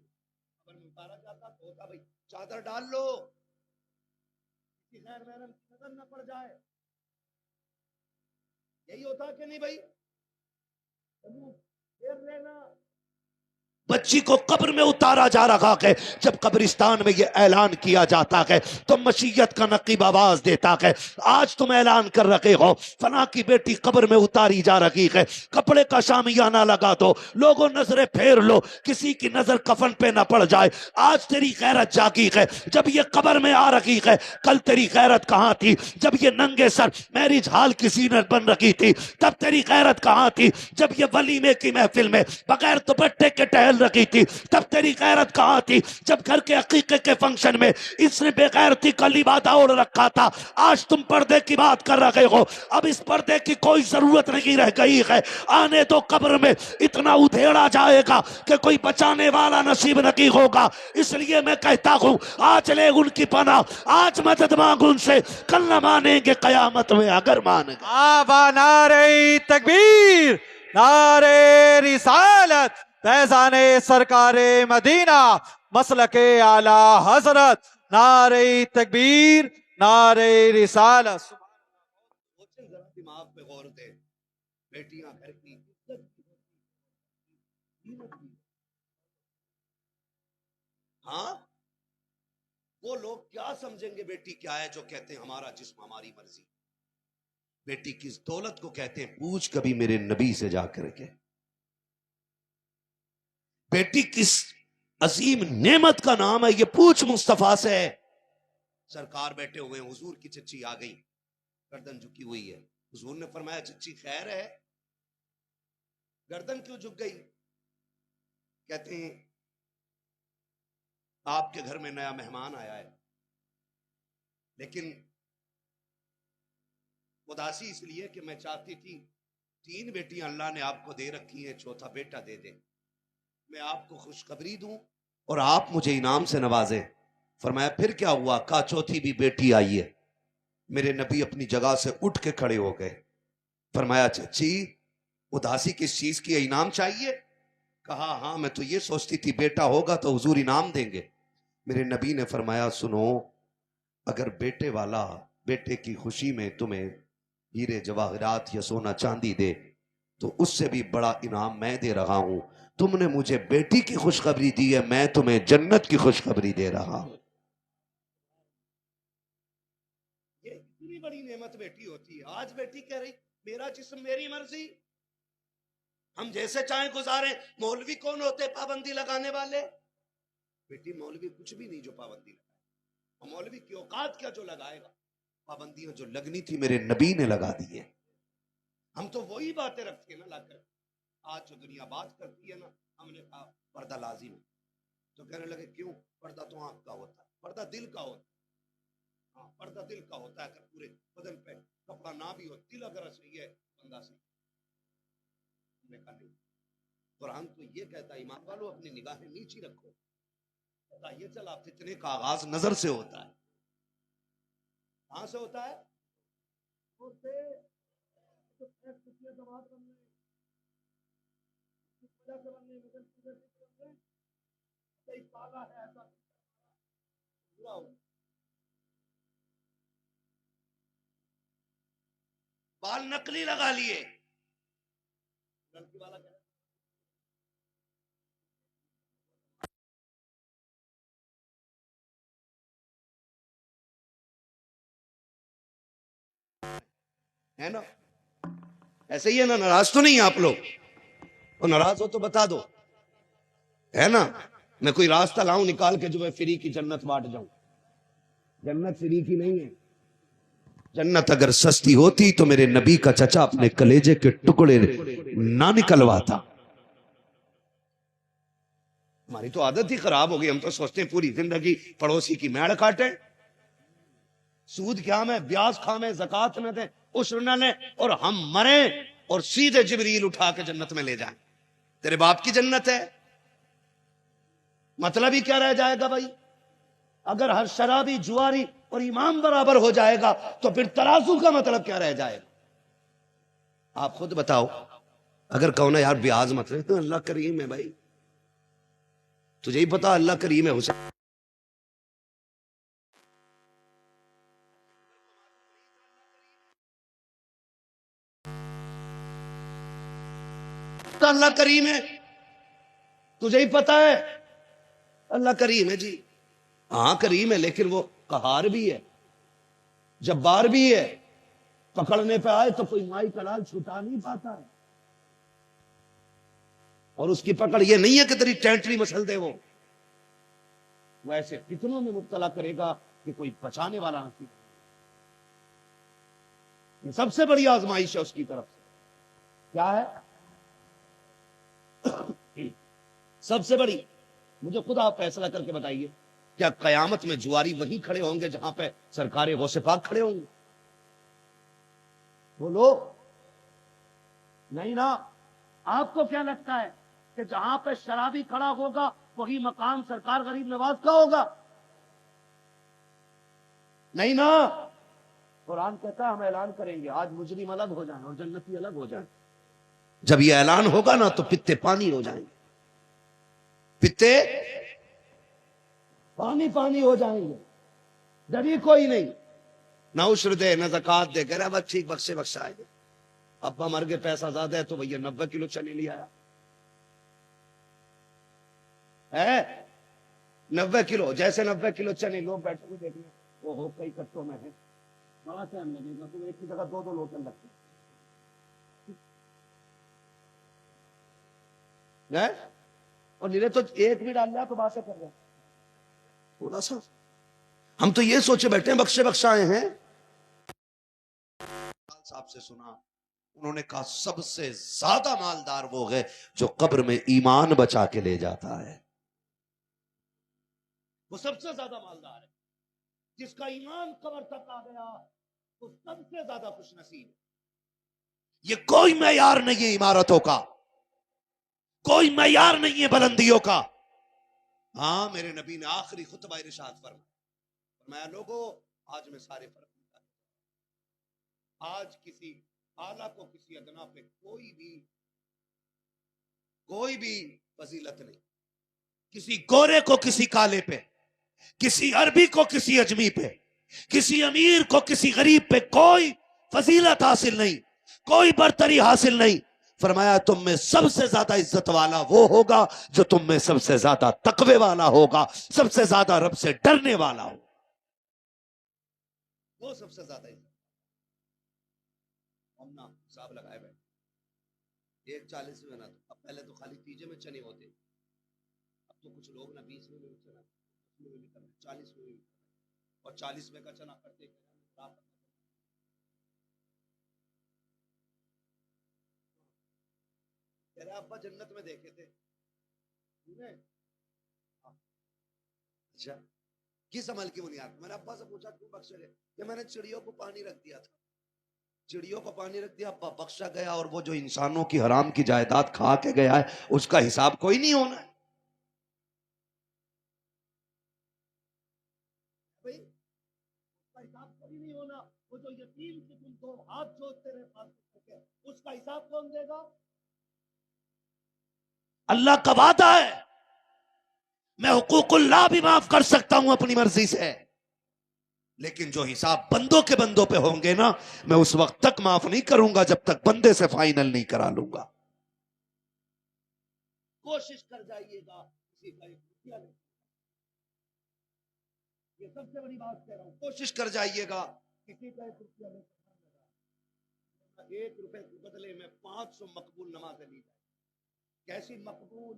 قبر میں اتارا جاتا تو ہوتا بھائی چادر ڈال لو، کسی غیر محرم کی نظر نہ پڑ جائے، یہی ہوتا کہ نہیں بھائی؟ پھر لینا بچی کو قبر میں اتارا جا رہا ہے، جب قبرستان میں یہ اعلان کیا جاتا ہے تو مشیت کا نقیب آواز دیتا ہے، آج تم اعلان کر رکھے ہو فلاں کی بیٹی قبر میں اتاری جا رہی ہے، کپڑے کا شامیانہ لگا دو، لوگوں نظریں پھیر لو، کسی کی نظر کفن پہ نہ پڑ جائے، آج تیری غیرت جاگی ہے، جب یہ قبر میں آ رہی ہے، کل تیری غیرت کہاں تھی؟ جب یہ ننگے سر میرج ہال کسی نے بن رکھی تھی تب تیری غیرت کہاں تھی؟ جب یہ ولیمے کی محفل میں بغیر دوپٹے کے ٹہل رکھی تھی تب تیری غیرت کہاں تھی؟ جب گھر کے عقیقے کے فنکشن میں اس نے بے غیرتی کا لبادہ اوڑھ رکھا تھا، آج تم پردے کی بات کر رہے ہو، اب اس پردے کی کوئی ضرورت نہیں رہ گئی ہے، آنے تو قبر میں اتنا ادھیڑا جائے گا کہ کوئی بچانے والا نصیب نہیں ہوگا، اس لیے میں کہتا ہوں آج لے ان کی پناہ، آج مدد مانگ ان سے، کل نہ مانیں گے قیامت میں اگر مان گئے۔ آبا نعرہ تکبیر، نعرہ رسالت، فیضان سرکار مدینہ، مسلک اعلی حضرت، نعرہ تکبیر، نعرہ رسالت۔ سوچیں ذرا، دماغ پہ غور دے، بیٹیاں گھر کی عزت کی، ہاں وہ لوگ کیا سمجھیں گے بیٹی کیا ہے جو کہتے ہیں ہمارا جسم ہماری مرضی؟ بیٹی کس دولت کو کہتے ہیں؟ پوچھ کبھی میرے نبی سے جا کر کے، بیٹی کس عظیم نعمت کا نام ہے یہ پوچھ مصطفیٰ سے۔ سرکار بیٹھے ہوئے ہیں، حضور کی چچی آ گئی، گردن جھکی ہوئی ہے، حضور نے فرمایا چچی خیر ہے؟ گردن کیوں جھک گئی؟ کہتے ہیں آپ کے گھر میں نیا مہمان آیا ہے، لیکن اداسی اس لیے کہ میں چاہتی تھی 3 بیٹیاں اللہ نے آپ کو دے رکھی ہیں، چوتھا بیٹا دے دے، میں آپ کو خوشخبری دوں اور آپ مجھے انعام سے نوازیں۔ فرمایا پھر کیا ہوا؟ کہا چوتھی بھی بیٹی آئی ہے۔ میرے نبی اپنی جگہ سے اٹھ کے کھڑے ہو گئے، فرمایا چچی اداسی کس چیز کی ہے؟ انعام چاہیے؟ کہا ہاں میں تو یہ سوچتی تھی بیٹا ہوگا تو حضور انعام دیں گے۔ میرے نبی نے فرمایا سنو، اگر بیٹے والا بیٹے کی خوشی میں تمہیں ہیرے جواہرات یا سونا چاندی دے تو اس سے بھی بڑا انعام میں دے رہا ہوں، تم نے مجھے بیٹی کی خوشخبری دی ہے، میں تمہیں جنت کی خوشخبری دے رہا ہوں۔ یہ اتنی بڑی نعمت بیٹی ہوتی ہے۔ آج بیٹی کہہ رہی میرا جسم میری مرضی، ہم جیسے چاہیں گزاریں۔ مولوی کون ہوتے پابندی لگانے والے؟ بیٹی مولوی کچھ بھی نہیں جو پابندی لگائے، اور مولوی کی اوقات کیا جو لگائے گا؟ پابندیاں جو لگنی تھی میرے نبی نے لگا دی ہے۔ ہم تو وہی باتیں رکھتے ہیں نا لا کر۔ آج جو دنیا بات کرتی ہے نا، ہم نے کہا پردہ لازم ہے، تو کہنے لگے کیوں؟ پردہ تو آنکھ کا ہوتا ہے، پردہ دل کا ہوتا ہے۔ ہاں پردہ دل کا ہوتا ہے، اگر پورے بدن پہ کپڑا نہ بھی ہو، دل اگر صحیح ہے بندہ صحیح۔ ہم نے کہا نہیں، قرآن تو یہ کہتا ہے ایمان والو اپنی نگاہیں نیچی رکھو۔ پتہ یہ چلا فتنے کا آغاز نظر سے ہوتا ہے۔ کہاں سے ہوتا ہے؟ بال نقلی لگا لیے، ہے نا؟ ایسے ہی ہے نا؟ ناراض تو نہیں آپ لوگ؟ اور ناراض ہو تو بتا دو، ہے نا؟ میں کوئی راستہ لاؤں نکال کے جو میں فری کی جنت بانٹ جاؤں؟ جنت فری کی نہیں ہے۔ جنت اگر سستی ہوتی تو میرے نبی کا چچا اپنے کلیجے کے ٹکڑے نہ نکلواتا۔ ہماری تو عادت ہی خراب ہو گئی، ہم تو سوچتے ہیں پوری زندگی پڑوسی کی میڑ کاٹیں، سود کیا میں، بیاج کھامیں، زکات نہ دیں، عشر نہ لیں، اور ہم مریں اور سیدھے جبریل اٹھا کے جنت میں لے جائیں. تیرے باپ کی جنت ہے. مطلب ہی کیا رہ جائے گا بھائی؟ اگر ہر شرابی جواری اور امام برابر ہو جائے گا تو پھر ترازو کا مطلب کیا رہ جائے گا؟ آپ خود بتاؤ. اگر کہو نا یار بیاض مت رہے تو اللہ کریم ہے بھائی. تجھے ہی پتا اللہ کریم ہے. حسین اللہ کریم ہے. تجھے ہی پتا ہے اللہ کریم ہے. جی ہاں کریم ہے، لیکن وہ قہار بھی ہے، جبار بھی ہے. پکڑنے پہ آئے تو کوئی مائی کلال چھٹا نہیں پاتا ہے. اور اس کی پکڑ یہ نہیں ہے کہ تیری ٹینٹری مسل دے. وہ ایسے فتنوں میں مبتلا کرے گا کہ کوئی بچانے والا نہیں. یہ سب سے بڑی آزمائش ہے اس کی طرف سے. کیا ہے سب سے بڑی؟ مجھے خود آپ فیصلہ کر کے بتائیے، کیا قیامت میں جواری وہیں کھڑے ہوں گے جہاں پہ سرکار غوث پاک کھڑے ہوں گے؟ بولو نہیں نا. آپ کو کیا لگتا ہے کہ جہاں پہ شرابی کھڑا ہوگا وہی مقام سرکار غریب نواز کا ہوگا؟ نہیں نا. قرآن کہتا ہے ہم اعلان کریں گے آج مجرم الگ ہو جائیں اور جنتی الگ ہو جائیں. جب یہ اعلان ہوگا نا تو پتے پانی ہو جائیں گے. پتے پانی پانی ہو جائیں گے. ڈری کوئی نہیں. نہ عشر دے نہ زکات دے. کہہ رہا بس ٹھیک بخشے بخشائے گے. ابا مر گئے پیسہ زیادہ ہے تو بھیا 90 کلو چنے لے آیا ہے. 90 کلو جیسے 90 کلو چنے لوگ بیٹھے ہوئے دیکھیں وہ ہو کئی کٹوں میں ہے. بڑا ٹائم لگے گا. تو ایک کی جگہ 2 لوٹے لگتے ہیں اور نیلے تو ایک بھی ڈال لیا تو باسے کر رہا تھوڑا سا. ہم تو یہ سوچے بیٹھے ہیں بخشے بخشائے ہیں. صاحب سے سنا انہوں نے کہا سب سے زیادہ مالدار وہ ہے جو قبر میں ایمان بچا کے لے جاتا ہے. وہ سب سے زیادہ مالدار ہے. جس کا ایمان قبر تک آ گیا وہ سب سے زیادہ خوش نصیب. یہ کوئی معیار نہیں ہے عمارتوں کا، کوئی معیار نہیں ہے بلندیوں کا. ہاں میرے نبی نے آخری خطبہ ارشاد فرمایا لوگوں آج میں سارے فرق نہیں کرتا. آج کسی اعلیٰ کو کسی ادنا پہ کوئی بھی فضیلت نہیں. کسی گورے کو کسی کالے پہ، کسی عربی کو کسی اجمی پہ، کسی امیر کو کسی غریب پہ کوئی فضیلت حاصل نہیں، کوئی برتری حاصل نہیں. فرمایا تم میں سب سے زیادہ عزت والا وہ ہوگا جو تم میں سب سے زیادہ تقوی والا ہوگا، سب سے زیادہ رب سے ڈرنے والا ہوگا. وہ سب سے زیادہ عزت. ہم نا حساب لگائے بیٹھے 1.40 میں نا. اب پہلے تو خالی تیجے میں چنے ہوتے، اب تو کچھ لوگ نا 20 میں بھی چنا 40 میں بھی اور 40 میں کا چنا کرتے کہہ رہے ابا جنت میں دیکھے تھے. اچھا کس عمل کی بنیاد؟ میں نے ابا سے پوچھا کیوں بخشے گئے؟ کہ میں نے چڑیوں کو پانی رکھ دیا تھا. چڑیوں کو پانی رکھ دیا ابا بخشا گیا، اور وہ جو انسانوں کی حرام کی جائیداد کھا کے گیا ہے اس کا حساب کوئی نہیں ہونا ہے. بھائی اس کا حساب کوئی نہیں ہونا. وہ جو یتیم سے تم کو ہاتھ جوڑتے رہے اس کا حساب کون دے گا؟ اللہ کا وعدہ ہے میں حقوق اللہ بھی معاف کر سکتا ہوں اپنی مرضی سے، لیکن جو حساب بندوں کے بندوں پہ ہوں گے نا میں اس وقت تک معاف نہیں کروں گا جب تک بندے سے فائنل نہیں کرا لوں گا. کوشش کر جائیے گا کسی کا ایک روپیہ نہیں. یہ سب سے بڑی بات کہہ رہا ہوں. کوشش کر جائیے گا کسی کا ایک روپیہ نہیں. 1 روپے کے بدلے میں 500 مقبول نمازیں لی جائیں. کیسی مقبول؟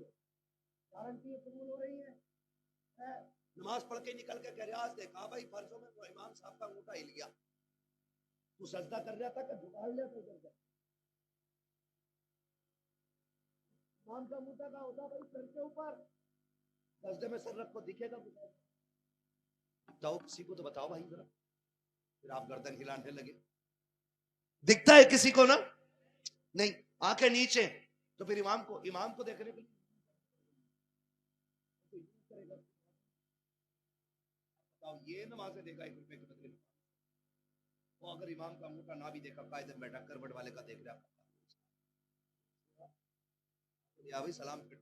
گارنٹی قبول ہو رہی ہے. نماز پڑھ کے نکل کے ریاض دیکھا بھائی فرضوں میں تو امام صاحب کا انگوٹھا ہل گیا. تو سجدہ کر رہا تھا کہ جھکا لیا تو ادھر امام کا انگوٹھا کا ہوتا بھائی سر کے اوپر. سجدے میں سر رکھو دکھے گا. بتاؤ کسی کو تو بتاؤ بھائی ذرا. پھر آپ گردن ہلانے لگے. دکھتا ہے کسی کو نا؟ نہیں آنکھیں نیچے تو پھر امام کو دیکھنے کے لیے یہ نمازیں دے گا 1 روپے کے بدلے میں. وہ اگر امام کا موٹا نہ بھی دیکھا قاعدے میں بیٹھا کروٹ والے کا دیکھ رہا یا بھی سلام پھر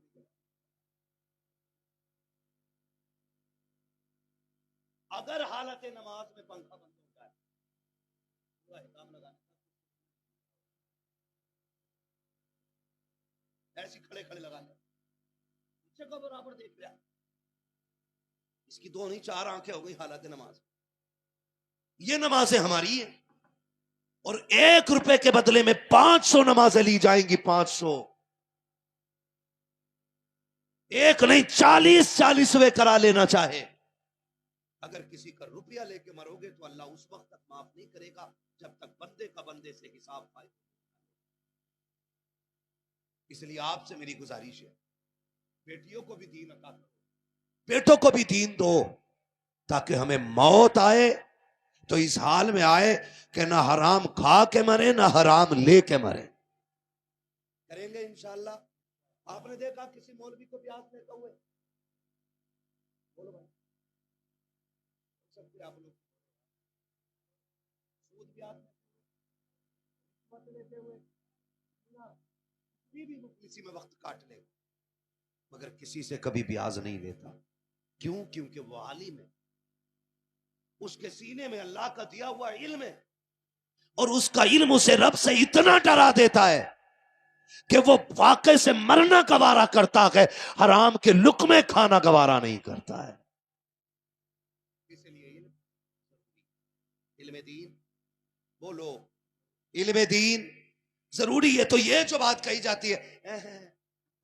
اگر حالت نماز میں پنکھا بند ہو جائے پورا احکام لگانے ایسی کھڑے لگانے نیچے کو برابر دیکھ رہا اس کی 2 نہیں 4 آنکھیں ہو گئی حالت نماز. یہ نمازیں ہماری ہیں اور 1 روپے کے بدلے میں 500 نمازیں لی جائیں گی. 500 ایک نہیں 40 کرا لینا چاہے. اگر کسی کا روپیہ لے کے مرو گے تو اللہ اس وقت تک معاف نہیں کرے گا جب تک بندے کا بندے سے حساب پائے. اس لیے آپ سے میری گزارش ہے بیٹیوں کو بھی دین عطا کرو, بیٹوں کو بھی دین دو تاکہ ہمیں موت آئے تو اس حال میں آئے کہ نہ حرام کھا کے مرے نہ حرام لے کے مرے. کریں گے انشاءاللہ. آپ نے دیکھا کسی مولوی کو پیاس لیتے ہوئے؟ بولو بھائی سب آپ لوگ سود پیاس لیتے ہوئے کسی میں وقت کاٹ لے مگر کسی سے کبھی بیاض نہیں لیتا. کیوں؟ کیونکہ وہ عالم ہے, اس کے سینے میں اللہ کا دیا ہوا علم ہے اور اس کا علم اسے رب سے اتنا ڈرا دیتا ہے کہ وہ واقعے سے مرنا گوارا کرتا ہے, حرام کے لقمے کھانا گوارا نہیں کرتا ہے. اس لیے علم دین بولو, علم دین ضروری ہے. تو یہ جو بات کہی جاتی ہے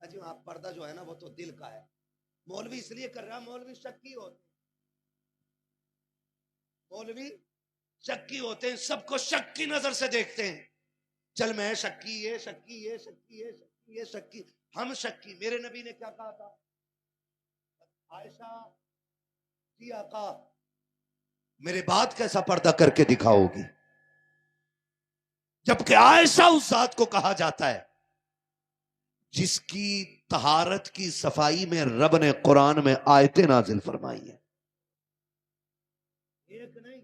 جی آپ پردہ جو ہے نا وہ تو دل کا ہے, مولوی اس لیے کر رہا, مولوی شکی ہوتے, مولوی شکی ہوتے ہیں, سب کو شک کی نظر سے دیکھتے ہیں. چل میں شکی, یہ شکی, یہ شکی, یہ شکی, یہ شکی, ہم شکی. میرے نبی نے کیا کہا تھا؟ عائشہ جی آقا میرے بعد کیسا پردہ کر کے دکھاؤ گی؟ جبکہ عائشہ اس ذات کو کہا جاتا ہے جس کی طہارت کی صفائی میں رب نے قرآن میں آیتیں نازل فرمائی ہیں. ایک نہیں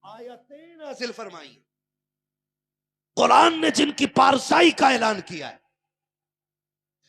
آیتیں نازل فرمائی ہیں. قرآن نے جن کی پارسائی کا اعلان کیا ہے.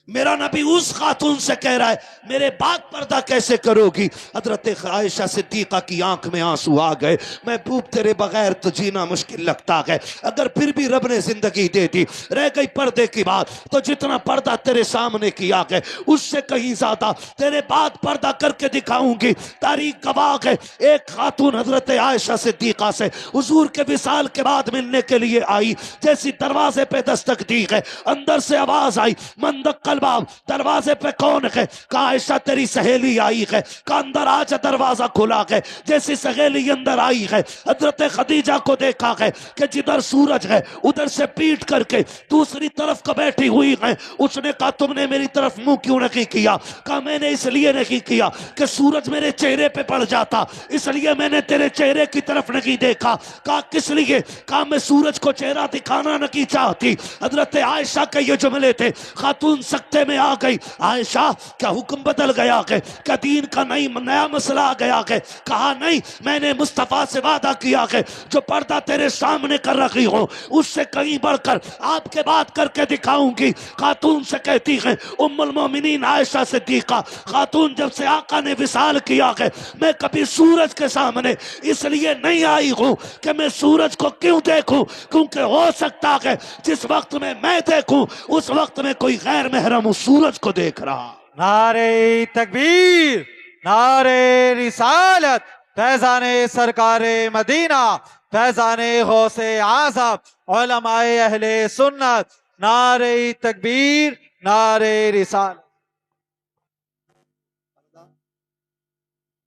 میرا نبی اس خاتون سے کہہ رہا ہے میرے بعد پردہ کیسے کرو گی؟ حضرت عائشہ صدیقہ کی آنکھ میں آنسو آ گئے. محبوب تیرے بغیر تو جینا مشکل لگتا ہے, اگر پھر بھی رب نے زندگی دے دی, رہ گئی پردے کی بات, تو جتنا پردہ تیرے سامنے کیا ہے اس سے کہیں زیادہ تیرے بعد پردہ کر کے دکھاؤں گی. تاریخ گواہ ہے ایک خاتون حضرت عائشہ صدیقہ سے حضور کے وصال کے بعد ملنے کے لیے آئی. جیسی دروازے پہ دستک دی ہے اندر سے آواز آئی من دق الباب, دروازے پہ کون ہے؟ کہا عائشہ تیری سہیلی آئی ہے. کہا اندر آجا, دروازہ کھلا ہے. جیسی سہیلی اندر آئی ہے حضرت خدیجہ کو دیکھا ہے کہ جدھر سورج ہے ادھر سے پیٹ کر کے دوسری طرف کو بیٹھی ہوئی ہے. اس نے کہا تم نے میری طرف منہ کیوں نہیں کیا؟ کہا میں نے اس لیے نہیں کیا کہ سورج میرے چہرے پہ پڑ جاتا, اس لیے میں نے تیرے چہرے کی طرف نہیں دیکھا. کہا کس لیے؟ کہا میں سورج کو چہرہ دکھانا نہیں چاہتی. حضرت عائشہ کے یہ جملے تھے. خاتون سکتے میں آ گئی. عائشہ کیا حکم بدل گیا ہے؟ کیا دین کا نیا مسئلہ آ گیا ہے؟ کہا نہیں, میں نے مصطفیٰ سے وعدہ کیا ہے جو پردہ تیرے سامنے کر رکھی ہوں اس سے کہیں بڑھ کر آپ کے بات کر کے دکھاؤں گی. خاتون سے کہتی ہے ام المومنین عائشہ صدیقہ, خاتون جب سے آقا نے وصال کیا ہے میں کبھی سورج کے سامنے اس لیے نہیں آئی ہوں کہ میں سورج کو کیوں دیکھوں, کیونکہ ہو سکتا ہے جس وقت میں دیکھوں اس وقت میں کوئی غیر محرم اس سورج کو دیکھ رہا. نعرہ تکبیر, نعرہ رسالت, فیضان سرکار مدینہ, فیضان غوث اعظم, علماء اہل سنت, نعرہ تکبیر, نعرہ رسالت.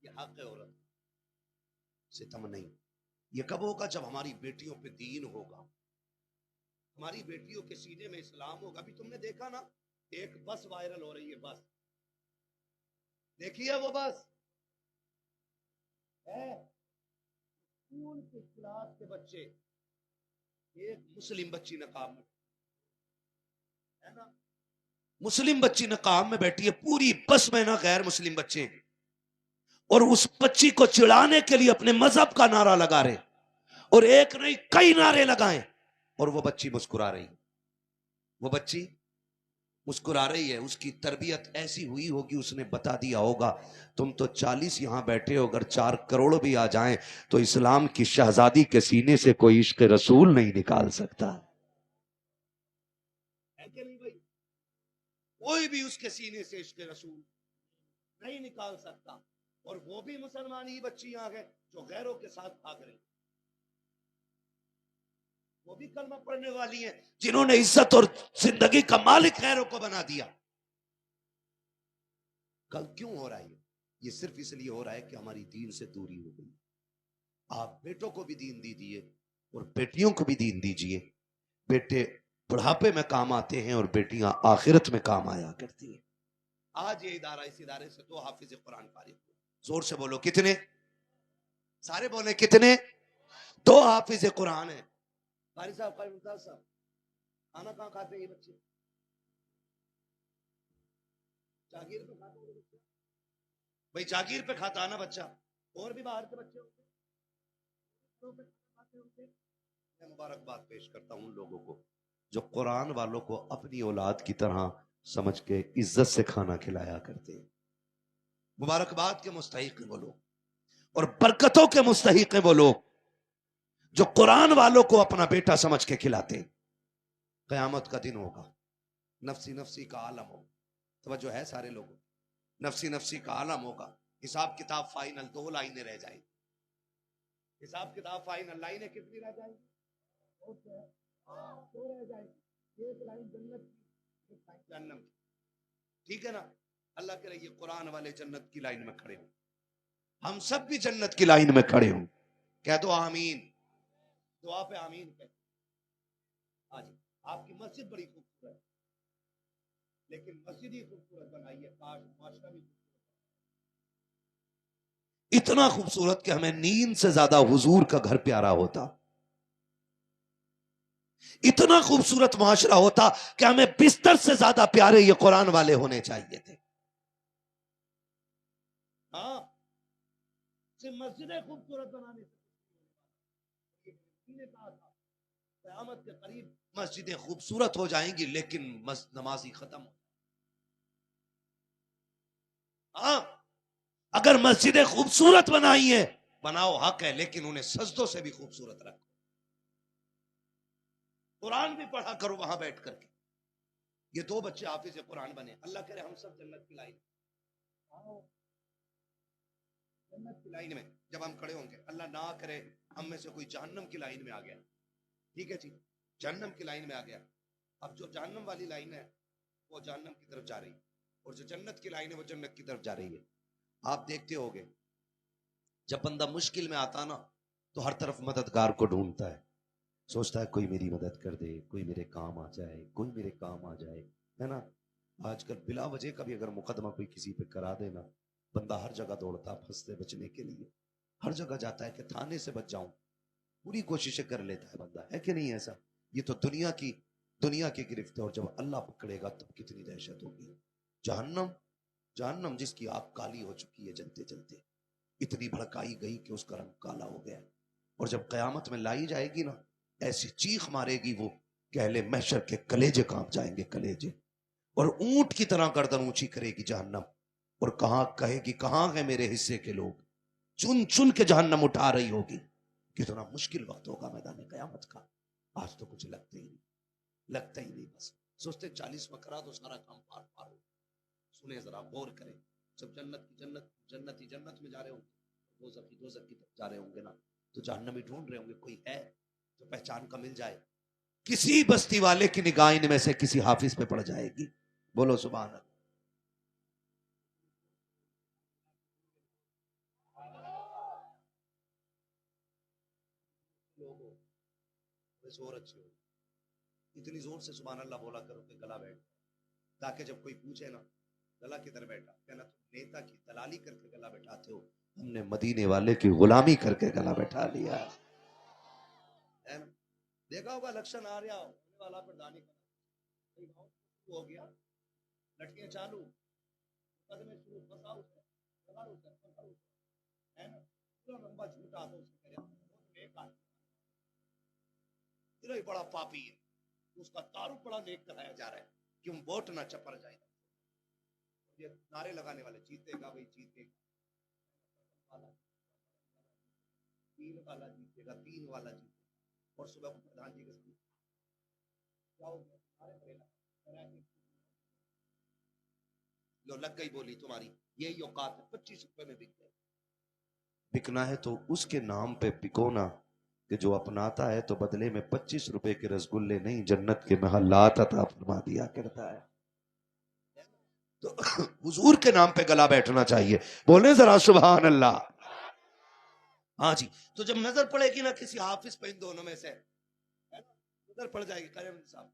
یہ حق ہے عورت, ستم نہیں. یہ کب ہوگا؟ جب ہماری بیٹیوں پہ دین ہوگا, ہماری بیٹیوں کے سینے میں اسلام ہوگا. ابھی تم نے دیکھا نا ایک بس وائرل ہو رہی ہے, بس دیکھیے وہ بس ہے اسکول کی کلاس کے بچے, ایک مسلم بچی نقاب میں, ہے نا؟ مسلم بچی نقاب میں بیٹھی ہے، پوری بس میں نا غیر مسلم بچے ہیں، اور اس بچی کو چڑھانے کے لیے اپنے مذہب کا نعرہ لگا رہے، اور ایک نہیں کئی نعرے لگائیں، اور وہ بچی مسکرا رہی، وہ بچی مسکرا رہی ہے۔ اس کی تربیت ایسی ہوئی ہوگی، اس نے بتا دیا ہوگا تم تو 40 یہاں بیٹھے ہو، اگر 4 کروڑ بھی آ جائیں تو اسلام کی شہزادی کے سینے سے کوئی عشق رسول نہیں نکال سکتا ہے کہ نہیں بھائی؟ کوئی بھی اس کے سینے سے عشق رسول نہیں نکال سکتا، اور وہ بھی مسلمان ہی بچی آ گئے جو غیروں کے ساتھ بھاگ رہی، وہ بھی کلمہ پڑھنے والی ہیں جنہوں نے عزت اور زندگی کا مالک غیروں کو بنا دیا۔ کل کیوں ہو رہا ہے یہ صرف اس لیے ہو رہا ہے کہ ہماری دین سے دوری ہو گئی۔ آپ بیٹوں کو بھی دین دیجیے اور بیٹیوں کو بھی دین دیجیے، بیٹے بڑھاپے میں کام آتے ہیں اور بیٹیاں آخرت میں کام آیا کرتی ہیں۔ آج یہ ادارہ، اس ادارے سے 2 حافظ قرآن فارغ ہوئے، زور سے بولو کتنے؟ سارے بولے کتنے؟ 2 حافظ قرآن ہیں۔ قاری صاحب، قاری ممتاز صاحب، کھانا کہاں کھاتے ہیں یہ بچے؟ جاگیر پہ کھاتے ہیں بچے؟ بھائی جاگیر پہ کھاتا ہے نا بچہ، اور بھی باہر کے بچے ہوتے ہیں۔ میں مبارکباد پیش کرتا ہوں ان لوگوں کو جو قرآن والوں کو اپنی اولاد کی طرح سمجھ کے عزت سے کھانا کھلایا کرتے ہیں۔ مبارکباد کے مستحق ہیں وہ لوگ، اور برکتوں کے مستحق ہیں وہ لوگ جو قرآن والوں کو اپنا بیٹا سمجھ کے کھلاتے ہیں۔ قیامت کا دن ہوگا، نفسی نفسی کا عالم ہوگا، توجہ ہے سارے لوگوں، نفسی نفسی کا عالم ہوگا، حساب کتاب فائنل 2 لائنیں رہ جائیں گی، حساب کتاب فائنل لائنیں کتنی رہ جائیں گی؟ 2 رہ جائیں گی، 1 لائن جنت کی، 1 لائن جہنم کی، ٹھیک ہے نا؟ اللہ کے لیے قرآن والے جنت کی لائن میں کھڑے ہوں، ہم سب بھی جنت کی لائن میں کھڑے ہوں، کہہ دو آمین، دعا پہ آمین کہہ دو۔ آج آپ کی مسجد بڑی خوبصورت ہے، لیکن مسجد ہی خوبصورت بنائی ہے، کاش معاشرہ بھی خوبصورت، اتنا خوبصورت کہ ہمیں نیند سے زیادہ حضور کا گھر پیارا ہوتا، اتنا خوبصورت معاشرہ ہوتا کہ ہمیں بستر سے زیادہ پیارے یہ قرآن والے ہونے چاہیے تھے۔ ہاں، صرف مسجدیں خوبصورت بنانے سے کہا تھا قیامت کے قریب مسجدیں خوبصورت ہو جائیں گی لیکن نمازی ختم ہو۔ ہاں، اگر مسجدیں خوبصورت بنائی ہیں بناؤ، حق ہے، لیکن انہیں سجدوں سے بھی خوبصورت رکھو، قرآن بھی پڑھا کرو وہاں بیٹھ کر کے۔ یہ 2 بچے حافظ قرآن بنے، اللہ کرے ہم سب جنت کی لائن، جنت کی لائن میں جب ہم کھڑے ہوں گے، اللہ نہ کرے ہم میں سے کوئی جہنم کی لائن میں آ گیا، ٹھیک ہے جی، جہنم کی لائن میں آ گیا، اب جو جہنم والی لائن ہے وہ جہنم کی طرف جا رہی ہے، اور جو جنت کی لائن ہے وہ جنت کی طرف جا رہی ہے۔ آپ دیکھتے ہوگے جب بندہ مشکل میں آتا نا تو ہر طرف مددگار کو ڈھونڈتا ہے، سوچتا ہے کوئی میری مدد کر دے، کوئی میرے کام آ جائے، کوئی میرے کام آ جائے، ہے نا؟ آج کل بلا وجہ کا بھی اگر مقدمہ کوئی کسی پہ کرا دے نا، بندہ ہر جگہ دوڑتا پھنستے بچنے کے لیے، ہر جگہ جاتا ہے کہ تھانے سے بچ جاؤں، پوری کوششیں کر لیتا ہے بندہ، ہے کہ نہیں ایسا؟ یہ تو دنیا کی گرفت ہے، اور جب اللہ پکڑے گا تب کتنی دہشت ہوگی۔ جہنم جس کی آگ کالی ہو چکی ہے جلتے جلتے، اتنی بھڑکائی گئی کہ اس کا رنگ کالا ہو گیا، اور جب قیامت میں لائی جائے گی نا ایسی چیخ مارے گی وہ کہ اہل محشر کے کلیجے کانپ جائیں گے، کلیجے، اور اونٹ کی طرح گردن اونچی کرے گی جہنم، اور کہے گی کہاں ہیں میرے حصے کے لوگ، چن چن کے جہنم اٹھا رہی ہوگی۔ کتنا مشکل وقت ہوگا میدان قیامت کا، آج تو کچھ لگتا ہی نہیں، بس سوچتے 40 کرا تو سارا کام پار ہو۔ سنیں ذرا، غور کریں، جب جنت میں جا رہے ہوں گے، دوزخ کی طرف جا رہے ہوں گے نا، تو جہنمی ڈھونڈ رہے ہوں گے کوئی ہے جو پہچان کا مل جائے، کسی بستی والے کی نگاہ ان میں سے کسی حافظ پہ پڑ جائے گی، بولو سبحان اللہ۔ زور اچھی ہو، اتنی زور سے سبحان اللہ بولا کرو کہ گلا بیٹھ، تاکہ جب کوئی پوچھے نا گلا کدھر بیٹھا، کہنا تم نیتا کی دلالی کر کے گلا بیٹھاتے ہو، ہم نے مدینے والے کی غلامی کر کے گلا بیٹھا لیا ہے۔ دیکھا ہوگا الیکشن آ رہا ہونے والا پردھانی کا ہو گیا, لٹکیں چالو, قدمیں شروع, پھنسا اسے, لگا اسے, پھنسا اسے, ہے نا, اتنا لمبا جھوٹا تو اسے کرے, بہت بیکار, اتنا ہی بڑا پاپی ہے, اس کا تعارف بڑا نیک کرایا جا رہا ہے, کیوں ووٹ نہ چپر جائے. یہ نعرے لگانے والے, جیتے گا بھائی جیتے گا, تین والا جیتے گا, تین والا جیتے گا, اور صبح کو پردھان جی کے سامنے کیا ہو گیا, نعرے کرے لگا, لو لگ گئی بولی تمہاری, یہی اوقات ہے, 25 روپے میں بک گئے. بکنا ہے تو اس کے نام پہ بکو نا, کہ جو اپناتا ہے تو بدلے میں 25 روپے کے رسگلے نہیں, جنت کے محلات عطا فرما دیا کرتا ہے. تو حضور کے نام پہ گلا بیٹھنا چاہیے, بولیں ذرا سبحان اللہ. ہاں جی, تو جب نظر پڑے گی نا کسی حافظ پہ ان دونوں میں سے, نظر پڑ جائے گی, کریم صاحب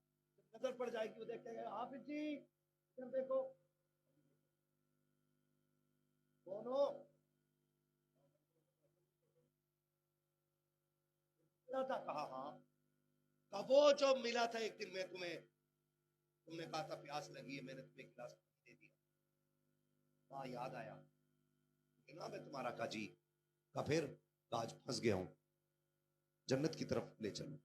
نظر پڑ جائے گی, وہ دیکھتے ہیں حافظ جی ادھر دیکھو, دونوں تھا, کہا ہاں, کہ وہ جو ملا تھا ایک دن میں تمہیں, تم نے کہا تھا پیاس لگی ہے, میں نے تمہیں گلاس دے دیا, ہاں یاد آیا, نام ہے تمہارا, کا جی, کا پھر آج پھنس گیا ہوں, جنت کی طرف لے چلو.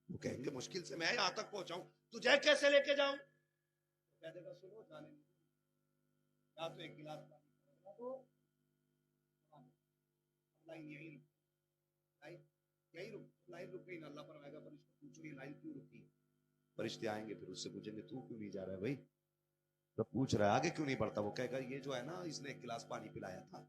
وہ کہیں گے مشکل سے میں یہاں تک پہنچاؤں, تجھے کیسے لے کے جاؤں؟ کہہ دے گا سنو, جانے یا تو ایک گلاس پانی تو لائن یہی لائن رک گئی نا, اللہ پر آئے گا, فرشتے پوچھو یہ لائن کیوں رکی؟ فرشتے آئیں گے, پھر اس سے پوچھیں گے تو کیوں نہیں جا رہا ہے بھائی, تو پوچھ رہا ہے آگے کیوں نہیں بڑھتا؟ وہ کہے گا یہ جو ہے نا, اس نے ایک گلاس پانی پلایا تھا,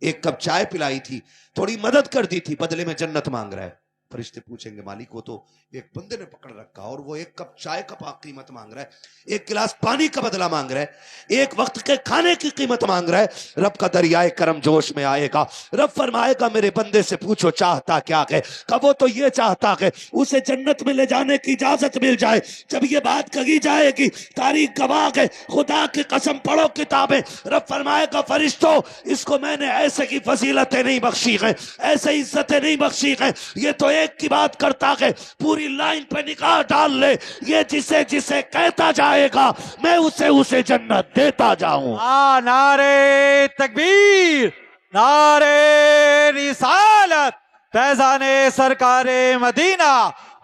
ایک کپ چائے پلائی تھی, تھوڑی مدد کر دی تھی, بدلے میں جنت مانگ رہا ہے. فرشتے پوچھیں گے مالک, وہ تو ایک بندے نے پکڑ رکھا, اور وہ ایک کپ چائے کا قیمت مانگ رہا ہے, ایک گلاس پانی کا بدلہ مانگ رہا ہے, ایک وقت کے کھانے کی قیمت مانگ رہا ہے. رب کا دریائے کرم جوش میں آئے گا, رب فرمائے گا میرے بندے سے پوچھو چاہتا کیا ہے, کب وہ تو یہ چاہتا ہے اسے جنت میں لے جانے کی اجازت مل جائے. جب یہ بات کہی جائے گی, تاریخ گواہ ہے, خدا کی قسم پڑھو کتابیں, رب فرمائے گا فرشتوں اس کو میں نے ایسے کی فضیلتیں نہیں بخشی ہیں, ایسے عزتیں نہیں بخشی ہیں, یہ تو ایک کی بات کرتا ہے, پوری لائن پہ نگاہ ڈال لے, یہ جسے جسے کہتا جائے گا میں اسے جنت دیتا جاؤں. نعرے تکبیر, نعرے رسالت, فیضان سرکار مدینہ,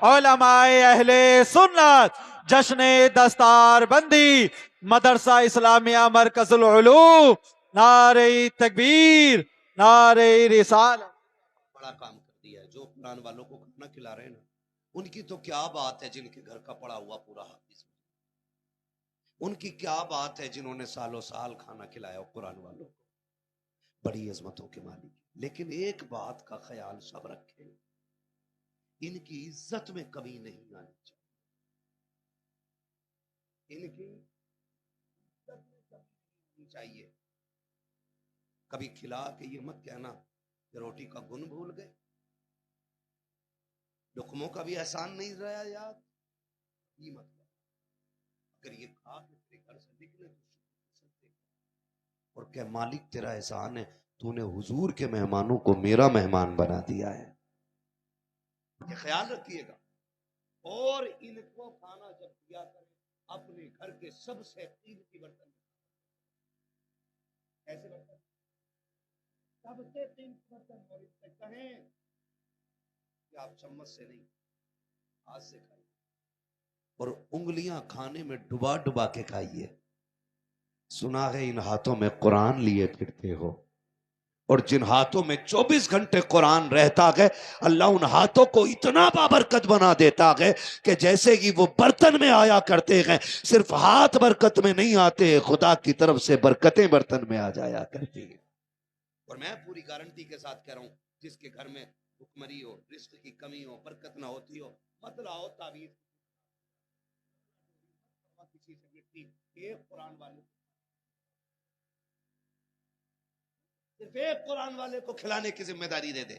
علماء اہل سنت, جشن دستار بندی, مدرسہ اسلامیہ مرکز العلوم, نعرے تکبیر, نعرے رسالت. بڑا کام کر دیا ہے. جو قرآن والوں کو کھانا کھلا رہے ہیں نا, ان کی تو کیا بات ہے جن کے گھر کا پڑا ہوا پورا حافظ, ان کی کیا بات ہے جنہوں نے سالوں سال کھانا کھلایا قرآن والوں کو, بڑی عظمتوں کے مالک. لیکن ایک بات کا خیال سب رکھیں, ان کی عزت میں کمی نہیں آنی چاہیے, ان کی عزت میں کمی نہیں آنی چاہیے. کبھی کھلا کے یہ مت کہنا کہ روٹی کا گن بھول گئے, لقموں کا بھی احسان نہیں رہا یاد, یہ مت کہنا. اگر یہ کھا کے تیرے گھر سے نکلے تو شکر سکتے, اور کہ مالک تیرا احسان ہے, تو نے حضور کے مہمانوں کو میرا مہمان بنا دیا ہے. یہ خیال رکھیے گا. اور ان کو کھانا جب دیا کریں اپنے گھر کے سب سے قیمتی برتن, ایسے برتن سب سے قیمتی برتن, اور اس سے کہیں کہ آپ چمچ سے نہیں ہاتھ سے کھائیے, اور انگلیاں کھانے میں ڈبا ڈبا کے کھائیے. سنا ہے ان ہاتھوں میں قرآن لیے پھرتے ہو, اور جن ہاتھوں میں 24 گھنٹے قرآن رہتا ہے, اللہ ان ہاتھوں کو اتنا بابرکت بنا دیتا ہے کہ جیسے کہ وہ برتن میں آیا کرتے ہیں, صرف ہاتھ برکت میں نہیں آتے, خدا کی طرف سے برکتیں برتن میں آ جایا کرتی ہیں. اور میں پوری گارنٹی کے ساتھ کہہ رہا ہوں, جس کے گھر میں بھکمری ہو, رزق کی کمی ہو, برکت نہ ہوتی ہو, مت لاؤ تعویذ کسی سے مٹی, ایک قرآن والے, صرف ایک قرآن والے کو کھلانے کی ذمہ داری دے دے.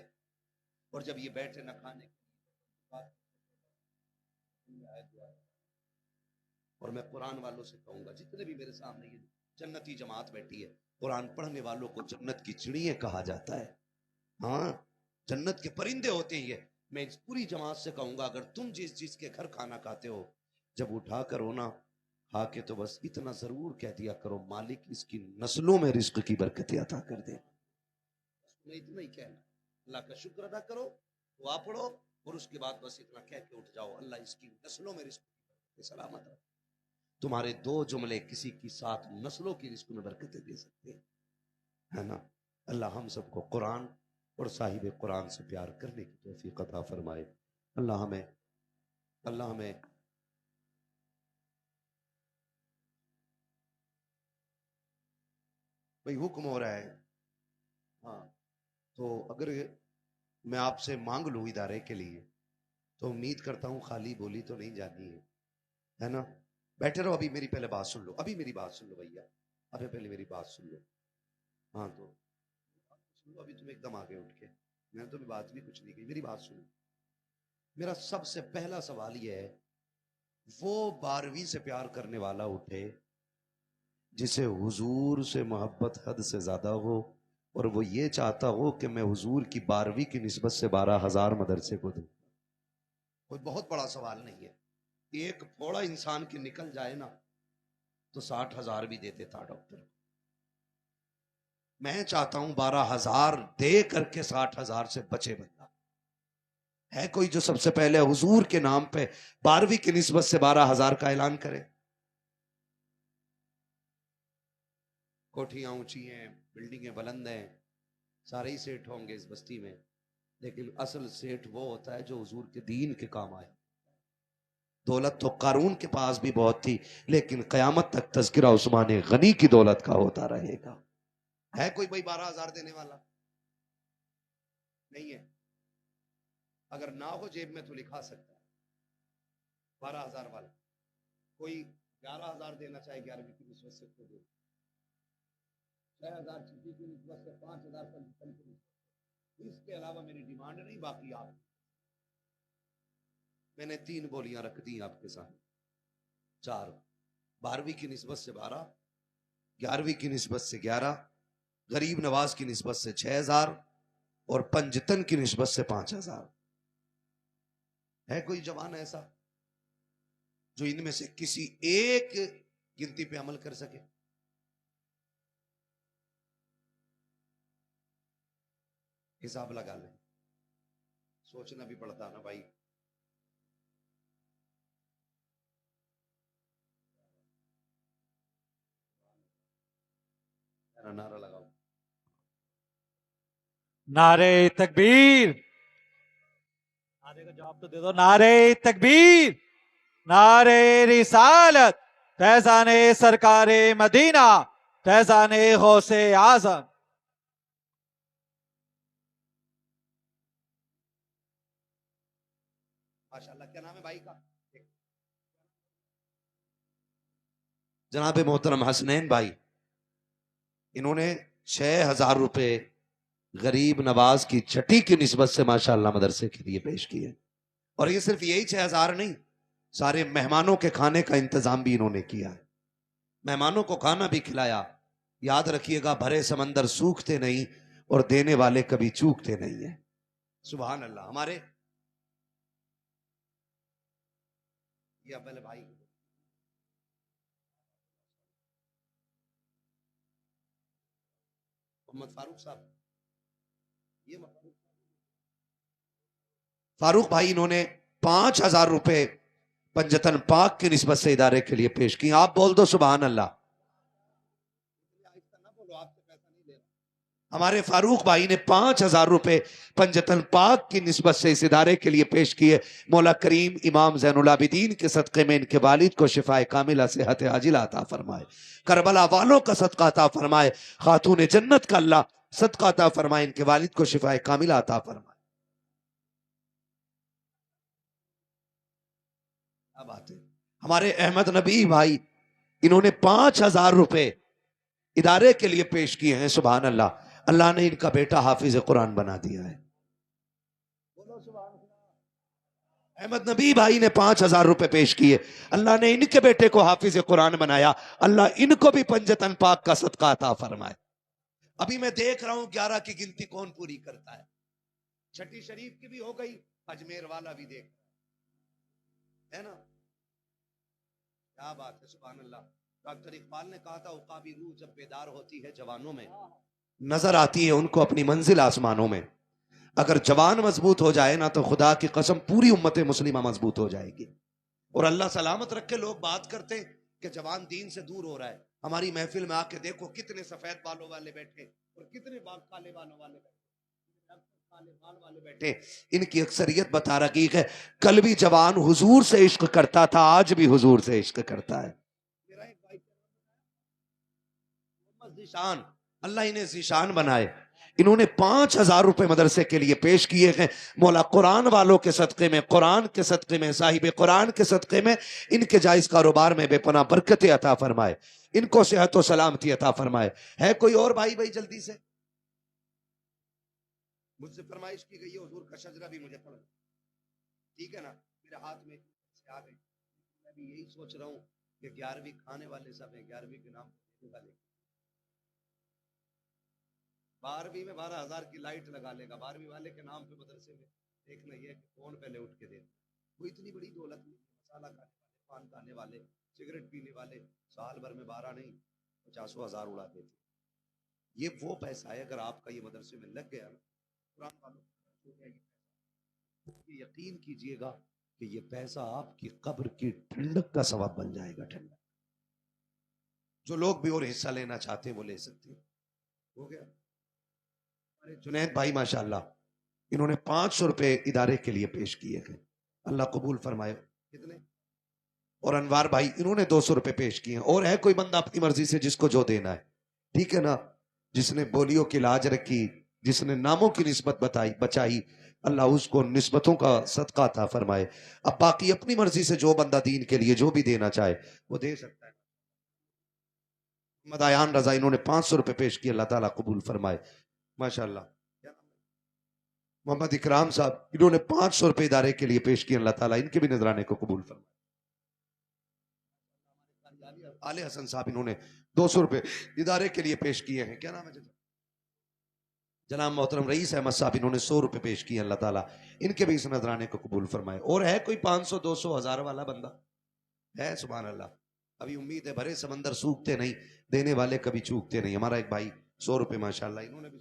اور جب یہ بیٹھے نہ کھانے, اور میں قرآن والوں سے کہوں گا, جتنے بھی میرے سامنے یہ جنتی جماعت بیٹھی ہے, قرآن پڑھنے والوں کو جنت کی چڑیاں کہا جاتا ہے. ہاں, جنت کے پرندے ہوتے ہیں یہ. میں اس پوری جماعت سے کہوں گا, اگر تم جس کے گھر کھانا کھاتے ہو, جب اٹھا کرو نا کھا کے تو بس اتنا ضرور کہہ دیا کرو مالک اس کی نسلوں میں رزق کی برکت عطا کر دے. اتنا ہی کہنا, اللہ کا شکر ادا کرو, دعا پڑھو, اور اس کے بعد بس اتنا کہہ کے اٹھ جاؤ, اللہ اس کی نسلوں میں رزق کی سلامت رکھے. تمہارے 2 جملے کسی کی 7 نسلوں کی رزق میں برکتیں دے سکتے ہیں, ہے نا. اللہ ہم سب کو قرآن اور صاحب قرآن سے پیار کرنے کی توفیق عطا فرمائے. اللہ ہمیں بھئی حکم ہو رہا ہے. ہاں تو اگر میں آپ سے مانگ لوں ادارے کے لیے تو امید کرتا ہوں خالی بولی تو نہیں جانی ہے نا. بیٹھے رہو, ابھی میری پہلے بات سن لو, ابھی میری بات سن لو بھیا, ابھی پہلے میری بات سن لو. ہاں تو سن لو, ابھی تم ایک دم آگے اٹھ کے, میں نے تمہیں بات بھی کچھ نہیں کی, میری بات سنو. میرا سب سے پہلا سوال یہ ہے, وہ 12ویں سے پیار کرنے والا اٹھے جسے حضور سے محبت حد سے زیادہ ہو, اور وہ یہ چاہتا ہو کہ میں حضور کی 12ویں کی نسبت سے 12,000 مدرسے کو دوں. کوئی بہت بڑا سوال نہیں ہے. ایک پھوڑا انسان کی نکل جائے نا تو 60,000 بھی دے دیتا ڈاکٹر. میں چاہتا ہوں 12,000 دے کر کے 60,000 سے بچے بندہ. ہے کوئی جو سب سے پہلے حضور کے نام پہ 12ویں کی نسبت سے 12,000 کا اعلان کرے؟ کوٹھیاں اونچی ہیں, بلڈنگیں بلند ہیں, سارے ہی سیٹ ہوں گے اس بستی میں, لیکن اصل سیٹ وہ ہوتا ہے جو حضور کے دین کے کام آئے. دولت تو قارون کے پاس بھی بہت تھی, لیکن قیامت تک تذکرہ عثمان غنی کی دولت کا ہوتا رہے گا. ہے کوئی بھائی 12,000 دینے والا؟ نہیں ہے. اگر نہ ہو جیب میں تو لکھا سکتا ہے 12,000 والا. کوئی 11,000 دینا چاہے 11ویں کی نسبت سے تو دے, 6,000 چھٹی کی نسبت سے, 5,000 پنجتن کی نسبت سے. اس کے علاوہ میری ڈیمانڈ نہیں. باقی آپ, میں نے 3 بولیاں رکھ دی آپ کے سامنے, 4. 12ویں کی نسبت سے 12, 11ویں کی نسبت سے 11, غریب نواز کی نسبت سے 6,000, اور پنجتن کی نسبت سے 5,000. ہے کوئی جوان ایسا جو ان میں سے کسی ایک گنتی پہ عمل کر سکے؟ حساب لگا لیں, سوچنا بھی پڑتا نا بھائی. نعرہ لگاؤ, نعرے تکبیر. نعرے کا جواب تو دے دو. نعرے تکبیر, نعرے رسالت, فیضان سرکار مدینہ, فیضان غوث اعظم. ماشاءاللہ. کیا نام ہے بھائی کا؟ جناب محترم حسنین بھائی, انہوں نے 6,000 روپے غریب نواز کی چھٹی کی نسبت سے ماشاءاللہ مدرسے کے لیے پیش کیے. اور یہ صرف یہی 6,000 نہیں, سارے مہمانوں کے کھانے کا انتظام بھی انہوں نے کیا ہے. مہمانوں کو کھانا بھی کھلایا. یاد رکھیے گا, بھرے سمندر سوکھتے نہیں اور دینے والے کبھی چوکتے نہیں ہیں. سبحان اللہ. ہمارے یہ پہلے بھائی محمد فاروق صاحب, یہ فاروق بھائی, انہوں نے 5,000 روپے پنجتن پاک کی نسبت سے ادارے کے لیے پیش کی. آپ بول دو سبحان اللہ. ہمارے فاروق بھائی نے 5,000 روپے پنجتن پاک کی نسبت سے اس ادارے کے لیے پیش کیے. مولا کریم امام زین العابدین کے صدقے میں ان کے والد کو شفاء کاملہ صحت عاجلہ عطا فرمائے. کربلا والوں کا صدقہ عطا فرمائے. خاتون جنت کا اللہ صدقہ عطا فرمائے. ان کے والد کو شفاء کاملہ عطا فرمائے. اب آتے ہمارے احمد نبی بھائی, انہوں نے 5,000 روپے ادارے کے لیے پیش کیے ہیں. سبحان اللہ. اللہ نے ان کا بیٹا حافظ قرآن بنا دیا ہے. احمد نبی بھائی نے 5,000 روپے پیش کیے. اللہ نے ان کے بیٹے کو حافظ قرآن بنایا. اللہ ان کو بھی پنجتن پاک کا صدقہ عطا فرمائے. ابھی میں دیکھ رہا ہوں 11 کی گنتی کون پوری کرتا ہے. چھٹی شریف کی بھی ہو گئی, اجمیر والا بھی دیکھ ہے نا. کیا بات ہے، سبحان اللہ. ڈاکٹر اقبال نے کہا تھا عقابی روح جب بیدار ہوتی ہے جوانوں میں نظر آتی ہے ان کو اپنی منزل آسمانوں میں. اگر جوان مضبوط ہو جائے نا تو خدا کی قسم پوری امت مسلمہ مضبوط ہو جائے گی. اور اللہ سلامت رکھے لوگ بات کرتے ہیں کہ جوان دین سے دور ہو رہا ہے. ہماری محفل میں آ کے دیکھو کتنے سفید بالوں والے بیٹھے اور کتنے کالے بالوں والے بیٹھے. ان کی اکثریت بتا رقیق ہے کل بھی جوان حضور سے عشق کرتا تھا، آج بھی حضور سے عشق کرتا ہے. میرا ایک بھائی محمد ذیشان، اللہ انہیں ذیشان بنائے، انہوں نے 5,000 روپے مدرسے کے لیے پیش کیے ہیں. مولا قرآن والوں کے صدقے میں، قرآن کے صدقے میں، صاحب قرآن کے صدقے میں ان کے جائز کاروبار میں بے پناہ برکت عطا فرمائے، ان کو صحت و سلامتی عطا فرمائے. ہے کوئی اور بھائی جلدی سے؟ مجھ سے فرمائش کی گئی ہے حضور کا شجرہ بھی مجھے پڑھنا، ٹھیک ہے نا؟ میرے ہاتھ میں سے آ گئی. میں بھی یہی سوچ رہا ہوں کہ 11ویں کھانے والے سب ہیں، 11ویں کے نام دینے والے. 12ویں میں 12,000 کی لائٹ لگا لے گا، 12ویں والے کے نام پہ مدرسے میں دیکھنا یہ کہ کون پہلے اٹھ کے دے. وہ اتنی بڑی دولت نہیں. مسالہ کھانے والے، پان کھانے والے، سگریٹ پینے والے سال بھر میں 12 نہیں 50,000 اڑا دیتے. یہ وہ پیسہ ہے اگر آپ کا یہ مدرسے میں لگ گیا نا، قرآن والوں یقین کیجئے گا کہ یہ پیسہ آپ کی قبر کی ٹھنڈک کا سبب بن جائے گا. ٹھنڈک جو لوگ بھی اور حصہ لینا چاہتے ہیں وہ لے سکتے ہیں. ہو گیا. جنید بھائی ماشاءاللہ انہوں نے 500 روپے ادارے کے لیے پیش کیے ہیں، اللہ قبول فرمائے. کتنے؟ اور انوار بھائی انہوں نے 200 روپے پیش کیے ہیں. اور ہے کوئی بندہ اپنی مرضی سے جس کو جو دینا ہے، ٹھیک ہے نا؟ جس نے بولیوں کی لاج رکھی، جس نے ناموں کی نسبت بچائی، اللہ اس کو نسبتوں کا صدقہ عطا فرمائے. اب باقی اپنی مرضی سے جو بندہ دین کے لیے جو بھی دینا چاہے وہ دے سکتا ہے. مدایان رضا انہوں نے 500 روپے پیش کیے، اللہ تعالیٰ قبول فرمائے. ماشاءاللہ. محمد اکرام صاحب انہوں نے 500 روپے ادارے کے لیے پیش کیے، اللہ تعالیٰ ان کے بھی نذرانے کو قبول فرمائے. آل حسن صاحب انہوں نے 200 روپے ادارے کے لیے پیش کیے ہیں. کیا نام ہے جناب محترم رئیس احمد صاحب انہوں نے 100 روپے پیش کیے، اللہ تعالیٰ ان کے بھی اس نذرانے کو قبول فرمائے. اور ہے کوئی 500 200 1000 والا بندہ ہے؟ سبحان اللہ. ابھی امید ہے بھرے سمندر سوکھتے نہیں، دینے والے کبھی چوکتے نہیں. ہمارا ایک بھائی 100 روپے ماشاءاللہ انہوں نے بھی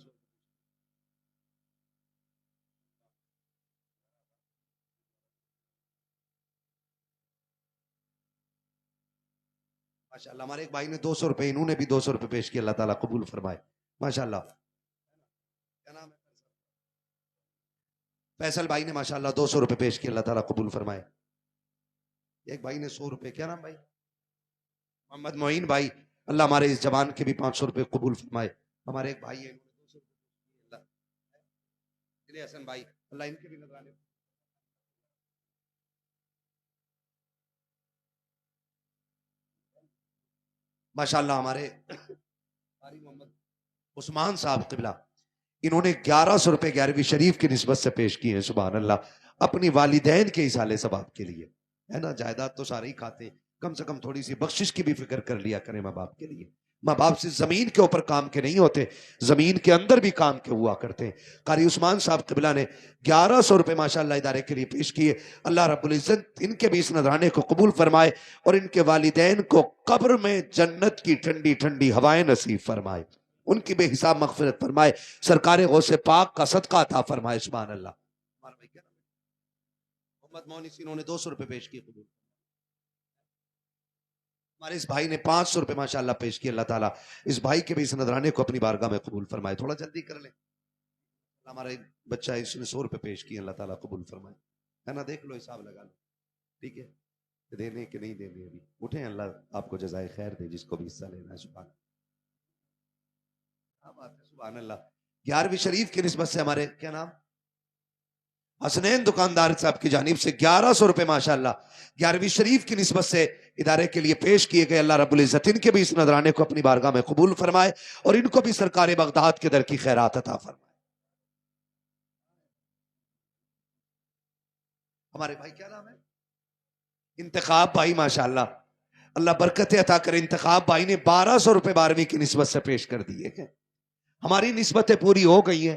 ماشاءاللہ. ہمارے ایک بھائی نے 200 روپے، انہوں نے بھی 200 روپے پیش کیے، اللہ تعالیٰ قبول فرمائے. ماشاءاللہ. کیا نام ہے؟ فیصل بھائی نے ماشاءاللہ 200 روپے پیش کیے، اللہ تعالیٰ قبول فرمائے. ایک بھائی نے 100 روپے. کیا نام بھائی؟ محمد معین بھائی، اللہ ہمارے اس جوان کے بھی 500 روپے قبول فرمائے. ہمارے ایک بھائی ہیں حسن بھائی، اللہ ان کے بھی نذرانے. ماشاءاللہ. ہمارے محمد عثمان صاحب قبلہ انہوں نے 1100 روپے 11ویں شریف کی نسبت سے پیش کیے ہیں. سبحان اللہ. اپنی والدین کے اصالے ثواب کے لیے، ہے نا؟ جائیداد تو سارے ہی کھاتے، کم سے کم تھوڑی سی بخشش کی بھی فکر کر لیا کریں ماں باپ کے لیے. ماں باپ سے زمین کے اوپر کام کے نہیں ہوتے، زمین کے اندر بھی کام کے ہوا کرتے ہیں. قاری عثمان صاحب قبلہ نے 1100 روپے ماشاءاللہ ادارے کے لیے پیش کیے. اللہ رب العزت ان کے بھی اس نذرانے کو قبول فرمائے اور ان کے والدین کو قبر میں جنت کی ٹھنڈی ٹھنڈی ہوائیں نصیب فرمائے، ان کی بے حساب مغفرت فرمائے، سرکار غوث پاک کا صدقہ عطا فرمائے. سبحان اللہ. محمد مونس انہوں نے 200 روپے پیش کیے، قبول. ہمارے اس بھائی نے 500 روپے ماشاءاللہ پیش کیے، اللہ تعالیٰ اس بھائی کے بھی اس نذرانے کو اپنی بارگاہ میں قبول فرمائے. تھوڑا جلدی کر لیں. ہمارا ایک بچہ ہے، اس نے 100 روپے پیش کیے، اللہ تعالیٰ قبول فرمائے. ہے نا؟ دیکھ لو، حساب لگا لو. ٹھیک ہے، دینے کہ نہیں دینے ابھی اٹھیں. اللہ آپ کو جزائے خیر دے جس کو بھی حصہ لینا ہے. سبحان اللہ. 11ویں شریف کی نسبت سے ہمارے کیا نام حسنین دکاندار صاحب کی جانب سے 1100 روپے ماشاءاللہ 11ویں شریف کی نسبت سے ادارے کے لیے پیش کیے گئے. اللہ رب العزت ان کے بھی اس نذرانے کو اپنی بارگاہ میں قبول فرمائے اور ان کو بھی سرکار بغداد کے در کی خیرات عطا فرمائے. ہمارے بھائی کیا نام ہے؟ انتخاب بھائی ماشاءاللہ، اللہ برکت عطا کرے. انتخاب بھائی نے 1200 روپے 12ویں کی نسبت سے پیش کر دیے. ہماری نسبتیں پوری ہو گئی ہیں.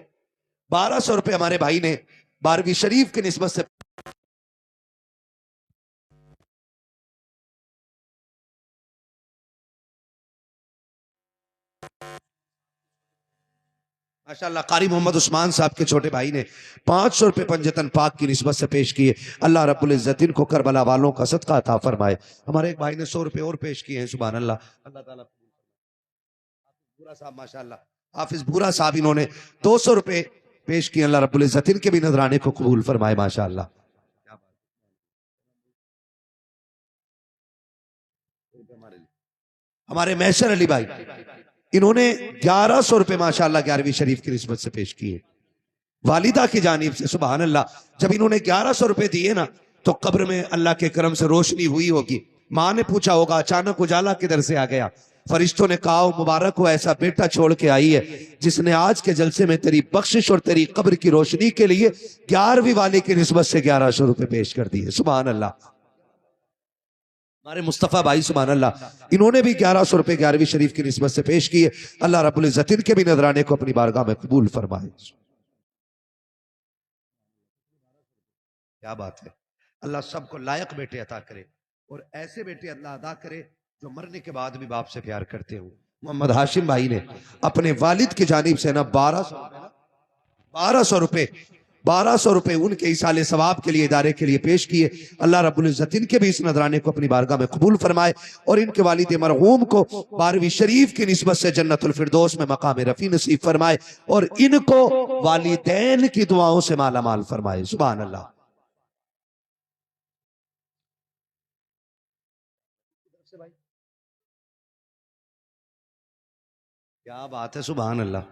1200 روپے ہمارے بھائی نے 12ویں شریف کی نسبت سے ماشاءاللہ قاری محمد عثمان صاحب کے چھوٹے بھائی نے 500 روپے پنجتن پاک کی نسبت سے پیش کیے. اللہ رب العزت ان کو کربلا والوں کا صدقہ عطا فرمائے. ہمارے ایک بھائی نے 100 روپے اور پیش کیے ہیں. سبحان اللہ. اللہ تعالیٰ بورا صاحب ماشاءاللہ حافظ بورا صاحب انہوں نے 200 روپے پیش کیے. اللہ رب العزت ان کے بھی نذرانے کو قبول فرمائے. ماشاءاللہ. ہمارے محشر علی بھائی انہوں نے 1100 روپے ماشاءاللہ 11ویں شریف کی نسبت سے پیش کیے والدہ کی جانب سے. سبحان اللہ. جب انہوں نے 1100 روپے دیے نا تو قبر میں اللہ کے کرم سے روشنی ہوئی ہوگی. ماں نے پوچھا ہوگا اچانک اجالا کدھر سے آ گیا. فرشتوں نے کہا مبارک ہو ایسا بیٹا چھوڑ کے آئی ہے جس نے آج کے جلسے میں تیری بخشش اور تیری قبر کی روشنی کے لیے 11ویں والے کی نسبت سے 1100 روپے پیش کر دیے. سبحان اللہ. ہمارے مصطفیٰ بھائی سبحان اللہ انہوں نے بھی 1100 روپے 11ویں شریف کی نسبت سے پیش کیے. اللہ رب العزت ان کے بھی نذرانے کو اپنی بارگاہ میں قبول فرمائے. کیا بات ہے. اللہ سب کو لائق بیٹے عطا کرے اور ایسے بیٹے اللہ عطا کرے جو مرنے کے بعد بھی باپ سے پیار کرتے ہوں. محمد ہاشم بھائی نے اپنے والد کی جانب سے نا 1200 روپے ان کے ایصال ثواب کے لیے ادارے کے لیے پیش کیے. اللہ رب العزت ان کے بھی اس نذرانے کو اپنی بارگاہ میں قبول فرمائے اور ان کے والد مرحوم کو 12ویں شریف کی نسبت سے جنت الفردوس میں مقام رفیع نصیب فرمائے اور ان کو والدین کی دعاؤں سے مالا مال فرمائے. سبحان اللہ. کیا بات ہے. سبحان اللہ.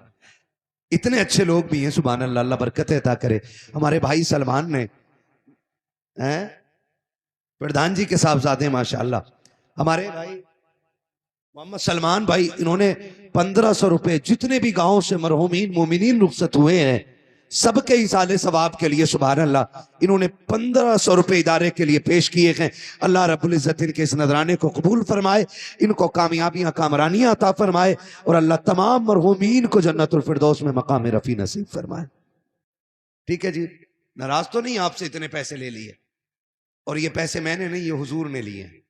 اتنے اچھے لوگ بھی ہیں. سبحان اللہ. اللہ برکت عطا کرے. ہمارے بھائی سلمان نے پردھان جی کے صاحبزادے ماشاءاللہ ہمارے بھائی محمد سلمان بھائی انہوں نے 1500 روپے جتنے بھی گاؤں سے مرحومین مومنین رخصت ہوئے ہیں سب کے ایصال ثواب کے لیے سبحان اللہ انہوں نے 1500 روپے ادارے کے لیے پیش کیے ہیں. اللہ رب العزت ان کے اس نذرانے کو قبول فرمائے. ان کو کامیابیاں کامرانیاں عطا فرمائے اور اللہ تمام مرحومین کو جنت الفردوس میں مقام رفیع نصیب فرمائے. ٹھیک ہے جی. ناراض تو نہیں آپ سے اتنے پیسے لے لیے اور یہ پیسے میں نے نہیں یہ حضور نے لیے ہیں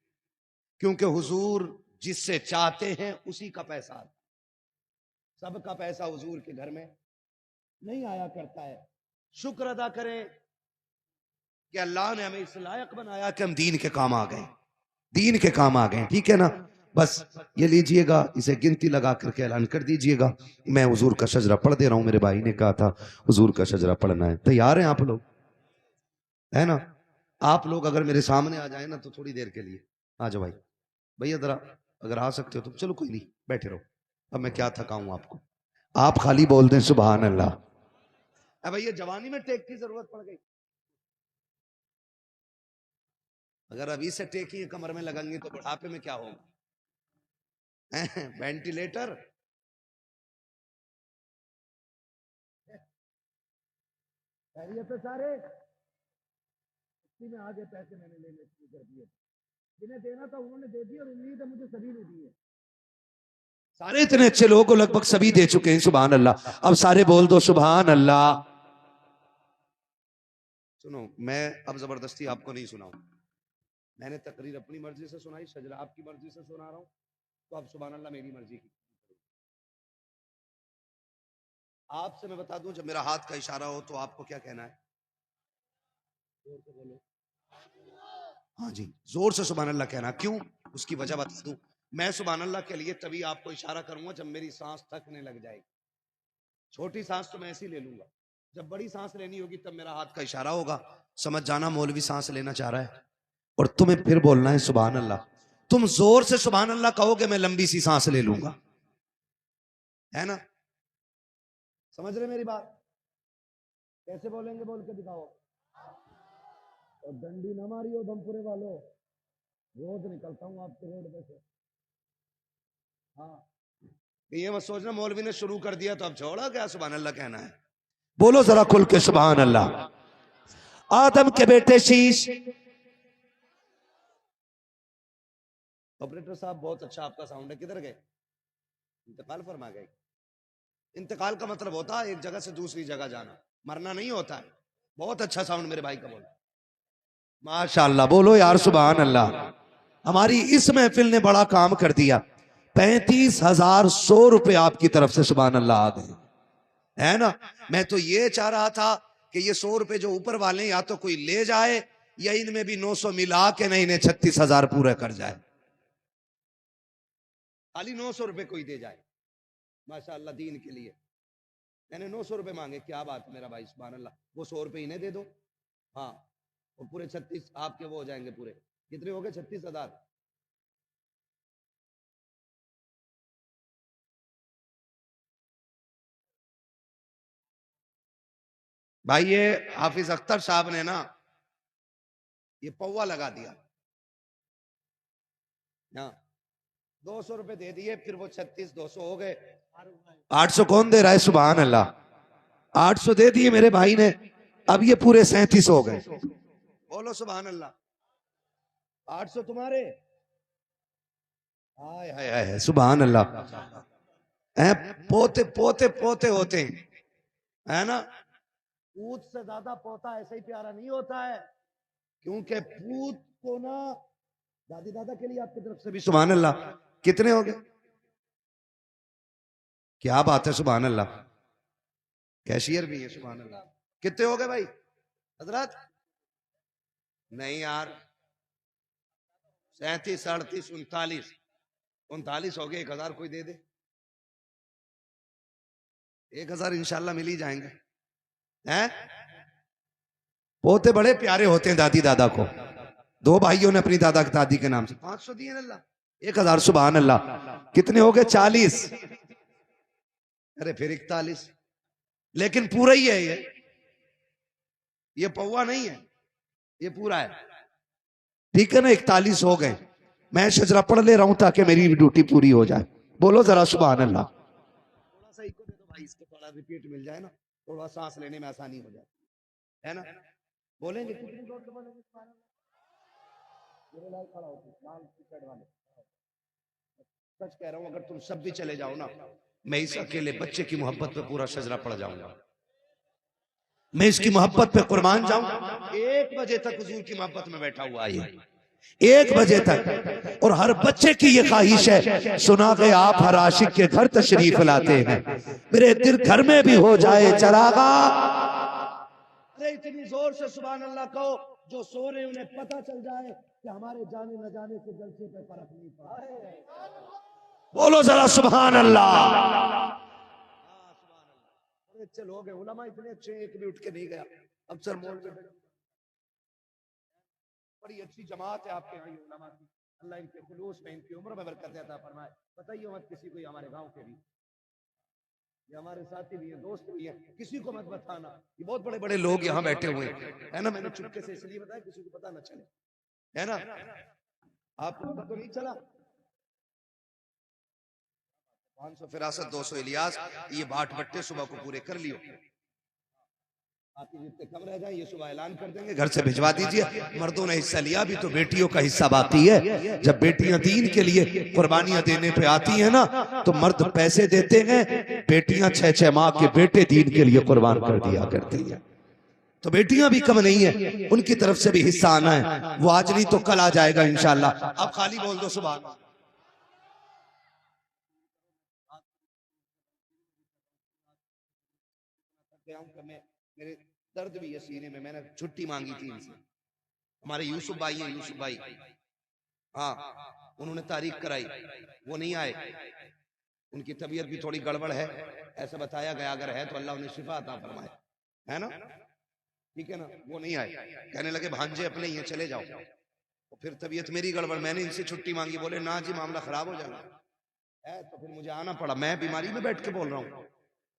کیونکہ حضور جس سے چاہتے ہیں اسی کا پیسہ آتا. سب کا پیسہ حضور کے گھر میں نہیں آیا کرتا ہے. شکر ادا کریں کہ اللہ نے ہمیں اس لائق بنایا کہ ہم دین کے کام آ گئے. ٹھیک ہے نا. بس یہ لیجئے گا اسے گنتی لگا کر کے اعلان کر دیجئے گا. میں حضور کا شجرہ پڑھ دے رہا ہوں. میرے بھائی نے کہا تھا حضور کا شجرہ پڑھنا ہے. تیار ہیں آپ لوگ ہے نا. آپ لوگ اگر میرے سامنے آ جائیں نا تو تھوڑی دیر کے لیے آ جاؤ بھائی. بھیا ذرا اگر آ سکتے ہو تو چلو کوئی نہیں بیٹھے رہو. اب میں کیا تھکاؤں آپ کو. آپ خالی بول دیں سبحان اللہ. اب یہ جوانی میں ٹیک کی ضرورت پڑ گئی. اگر ابھی سے ٹیک ہی کمر میں لگیں گے تو بڑھاپے میں کیا ہوگا. وینٹیلیٹر سارے میں آگے پیسے میں نے لینے شروع کر دیے. جنہیں دینا تھا انہوں نے دے دی اور امید ہے مجھے سبھی نے دی ہے. سارے اتنے اچھے لوگوں کو لگ بھگ سبھی دے چکے ہیں. سبحان اللہ. اب سارے بول دو سبحان اللہ. سنو میں اب زبردستی آپ کو نہیں سناؤں. میں نے تقریر اپنی مرضی سے سنائی. شجرہ آپ کی مرضی سے سنا رہا ہوں تو اب سبحان اللہ میری مرضی کی. آپ سے میں بتا دوں جب میرا ہاتھ کا اشارہ ہو تو آپ کو کیا کہنا ہے. زور سے بولو. ہاں جی زور سے سبحان اللہ کہنا. کیوں اس کی وجہ بتا دوں. میں سبحان اللہ کے لیے تبھی آپ کو اشارہ کروں گا جب میری سانس تھکنے لگ جائے گی. چھوٹی سانس تو میں ایسے ہی لے لوں گا. جب بڑی سانس لینی ہوگی تب میرا ہاتھ کا اشارہ ہوگا. سمجھ جانا مولوی سانس لینا چاہ رہا ہے اور تمہیں پھر بولنا ہے سبحان اللہ. تم زور سے سبحان اللہ کہو گے میں لمبی سی سانس لے لوں گا. ہے نا. سمجھ رہے میری بات. کیسے بولیں گے بول کے دکھاؤ. اور ڈنڈی نہ ماری ہو دم پورے والوں. روز نکلتا ہوں آپ کے روڈ پہ سے. ہاں یہ مت سوچنا مولوی نے شروع کر دیا تو اب چھوڑا کیا سبحان اللہ کہنا ہے. بولو ذرا کھل کے سبحان اللہ. آدم کے بیٹے شیش. آپریٹر صاحب بہت اچھا آپ کا ساؤنڈ ہے. کدھر گئے. انتقال فرما گئے. انتقال کا مطلب ہوتا ہے ایک جگہ سے دوسری جگہ جانا. مرنا نہیں ہوتا ہے. بہت اچھا ساؤنڈ میرے بھائی کا بولا. ماشاءاللہ. بولو یار سبحان اللہ. ہماری اس محفل نے بڑا کام کر دیا. 35,100 روپے آپ کی طرف سے سبحان اللہ آ گئے. ہے نا. میں تو یہ چاہ رہا تھا کہ یہ 100 روپے جو اوپر والے یا تو کوئی لے جائے یا ان میں بھی 900 ملا کے نہیں انہیں 36,000 پورے کر جائے. خالی 900 روپے کوئی دے جائے ماشاءاللہ دین کے لیے. میں نے 900 روپے مانگے. کیا بات ہے میرا بھائی, سبحان اللہ. وہ 100 روپے انہیں دے دو. ہاں اور پورے 36 آپ کے وہ ہو جائیں گے پورے. کتنے ہو گئے؟ 36,000. بھائی یہ حافظ اختر صاحب نے نا یہ پوا لگا دیا. 200 روپے دے دیے, پھر وہ 36 200 ہو گئے. 800 کون دے رہا ہے؟ سبحان اللہ. 800 دے دیے میرے بھائی نے, اب یہ پورے 37 ہو گئے. بولو سبحان اللہ. 800 تمہارے. ہائے ہائے ہائے سبحان اللہ. پوتے پوتے پوتے ہوتے ہیں, ہے نا. پوت سے زیادہ پوتا ایسے ہی پیارا نہیں ہوتا ہے, کیونکہ پوت کو نا دادی دادا کے لیے آپ کی طرف سے بھی سبحان اللہ. کتنے ہو گئے؟ کیا بات ہے سبحان اللہ. کیشیئر بھی ہے سبحان اللہ. کتنے ہو گئے بھائی حضرات؟ نہیں یار, 37 38 39 ہو گئے. 1000 کوئی دے دے. 1000 انشاءاللہ مل ہی جائیں گے. پوتے بڑے پیارے ہوتے ہیں دادی دادا کو. 2 بھائیوں نے اپنی دادا دادی کے نام سے 500 دیے اللہ. 1000 سبحان اللہ. کتنے ہو گئے؟ 40. ارے پھر 41. لیکن پورا ہی ہے یہ پوا نہیں ہے, یہ پورا ہے. ٹھیک ہے نا. 41 ہو گئے. میں شجرہ پڑھ لے رہا ہوں تاکہ میری ڈیوٹی پوری ہو جائے. بولو ذرا سبحان اللہ. تھوڑا سا ایک دے دو بھائی, اس کو تھوڑا ریپیٹ مل جائے نا, تھوڑا سانس لینے میں آسانی ہو جائے, ہے نا. بولیں گے کتنی زور سے بولیں گے سبحان اللہ. میرے لال کھڑا ہوتے لال ٹکٹ والے. سچ کہہ رہا ہوں, اگر تم سب بھی چلے جاؤ نا, میں اس اکیلے بچے کی محبت پہ پورا شجرہ پڑھ جاؤں گا. میں اس کی محبت پہ قربان جاؤں. 1 بجے تک حضور کی محبت میں بیٹھا ہوا ہے, 1 بجے تک. اور ہر بچے کی یہ خواہش ہے, سنا کہ آپ ہر عاشق کے گھر تشریف لاتے ہیں, میرے دل گھر میں بھی ہو جائے چراغا. ارے اتنی زور سے سبحان اللہ کہو, جو سو رہے انہیں پتہ چل جائے کہ ہمارے جانے نہ جانے سے جلسے پہ فرق نہیں پڑا. بولو ذرا سبحان اللہ. اچھے لوگ ہیں, علماء اتنے اچھے, ایک بھی اٹھ کے نہیں گیا. افسر مول میں بڑی اچھی جماعت ہے آپ کے یہاں علماء کی. اللہ ان کے خلوص میں, ان کی عمر میں برکت عطا فرمائے. بتائیے مت کسی کو, ہمارے گاؤں کے بھی, یہ ہمارے ساتھی بھی ہیں, دوست بھی ہیں, کسی کو مت بتانا. یہ بہت بڑے بڑے لوگ یہاں بیٹھے ہوئے ہیں, ہے نا. میں نے چپکے سے اس لیے بتایا کسی کو پتا نہ چلے, ہے نا. آپ کو پتہ تو نہیں چلا. 500 فراست, 200 الیاس, یہ باٹ بٹے صبح کو پورے کر لیو. آپ جتنے کم رہ جائیں یہ صبح اعلان کر دیں گے, گھر سے بھجوا دیجئے. مردوں نے حصہ لیا بھی تو بیٹیوں کا حصہ باقی ہے. جب بیٹیاں دین کے لیے قربانیاں دینے پہ آتی ہیں نا, تو مرد پیسے دیتے ہیں, بیٹیاں 6 ماہ کے بیٹے دین کے لیے قربان کر دیا کرتی ہیں. تو بیٹیاں بھی کم نہیں ہیں, ان کی طرف سے بھی حصہ آنا ہے. وہ آج نہیں تو کل آ جائے گا انشاءاللہ. اب خالی بول دو سبحان اللہ. میرے درد بھی ہے سینے میں. میں نے چھٹی مانگی تھی ان سے. ہمارے یوسف بھائی ہیں, یوسف بھائی, ہاں, انہوں نے تاریخ کرائی, وہ نہیں آئے. ان کی طبیعت بھی تھوڑی گڑبڑ ہے, ایسا بتایا گیا. اگر ہے تو اللہ انہیں شفا عطا فرمائے, ہے نا. ٹھیک ہے نا. وہ نہیں آئے, کہنے لگے بھانجے اپنے یہ چلے جاؤ. پھر طبیعت میری گڑبڑ, میں نے ان سے چھٹی مانگی. بولے نہ جی معاملہ خراب ہو جائے گا, تو پھر مجھے آنا پڑا. میں بیماری میں بیٹھ کے بول رہا ہوں,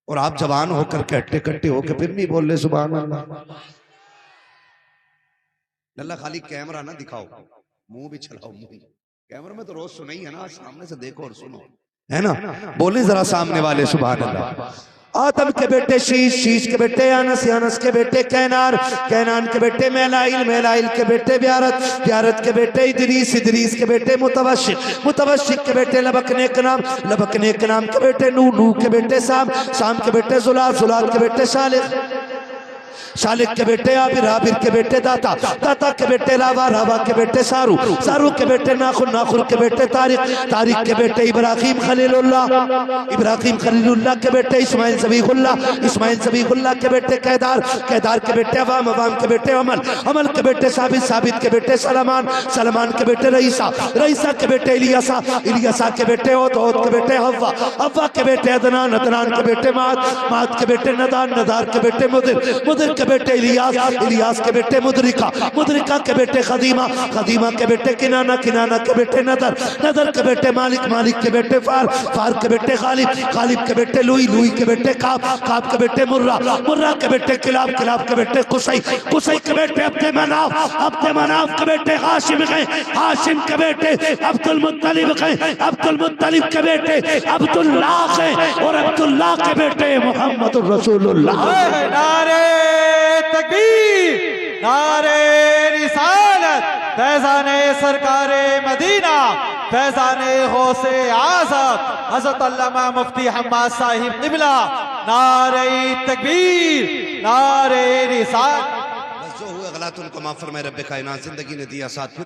اور آپ جوان ہو کر کے اٹھے کٹے ہو کے پھر نہیں بول رہے سبحان اللہ. اللہ خالی کیمرہ نہ دکھاؤ, منہ بھی چلاؤ. منہ کیمرہ میں تو روز سنا ہی ہے نا, سامنے سے دیکھو اور سنو, ہے نا. بولیں ذرا سامنے والے سبحان اللہ. آدم کے بیٹے شیش, شیش کے بیٹے انس, انس کے بیٹے کینان, کینان کے بیٹے میلائل, میلائل کے بیٹے بیارت, بیارت کے بیٹے ادریس, ادریس کے بیٹے متوشق, متوشق کے بیٹے لبکنے کنام, لبکنے کنام کے بیٹے نو, نو کے بیٹے سام, سام کے بیٹے زلال, زلال کے بیٹے صالح. شالک کے بیٹے عابر، عابر کے بیٹے داتا، داتا کے بیٹے راوا، راوا کے بیٹے سارو، سارو کے بیٹے ناخن، ناخن کے بیٹے طارق، طارق کے بیٹے ابراہیم خلیل اللہ، ابراہیم خلیل اللہ کے بیٹے اسماعیل ذبیح اللہ، اسماعیل ذبیح اللہ کے بیٹے قیدار، قیدار کے بیٹے عوام، عوام کے بیٹے عمل، عمل کے بیٹے ثابت، ثابت کے بیٹے سلمان، سلمان کے بیٹے رئیسہ، رئیسہ کے بیٹے الیاسہ، الیاسہ کے بیٹے عود، عود کے بیٹے حوا، حوا کے بیٹے عدنان، عدنان کے بیٹے معاد، معاد کے بیٹے ندان، ندار کے بیٹے مدر، مدر کے بیٹے الیاس، الیاس کے بیٹے مدرکہ، مدرکہ کے بیٹے خدیمہ، خدیمہ کے بیٹے کنانہ، کنانہ کے بیٹے ندر، ندر کے بیٹے مالک، مالک کے بیٹے فار، فار کے بیٹے غالب، غالب کے بیٹے لوئی، لوئی کے بیٹے کعب، کعب کے بیٹے مرہ، مرہ کے بیٹے کلاب، کلاب کے بیٹے قصی، قصی کے بیٹے عبد مناف، عبد مناف کے بیٹے ہاشم ہیں، ہاشم کے بیٹے عبد المطلب ہیں، عبد المطلب کے بیٹے عبداللہ ہیں، اور عبداللہ کے بیٹے محمد الرسول اللہ۔ نعرہ تکبیر، نعرہ رسالت، فیضان سرکار مدینہ، فیضان غوث اعظم حضرت علامہ مفتی حماد صاحب قبلہ، نعرہ تکبیر، نعرہ رسالت۔ بس جو ہوئے غلط ان کو معاف فرمائے رب کائنات، زندگی نے دیا ساتھ۔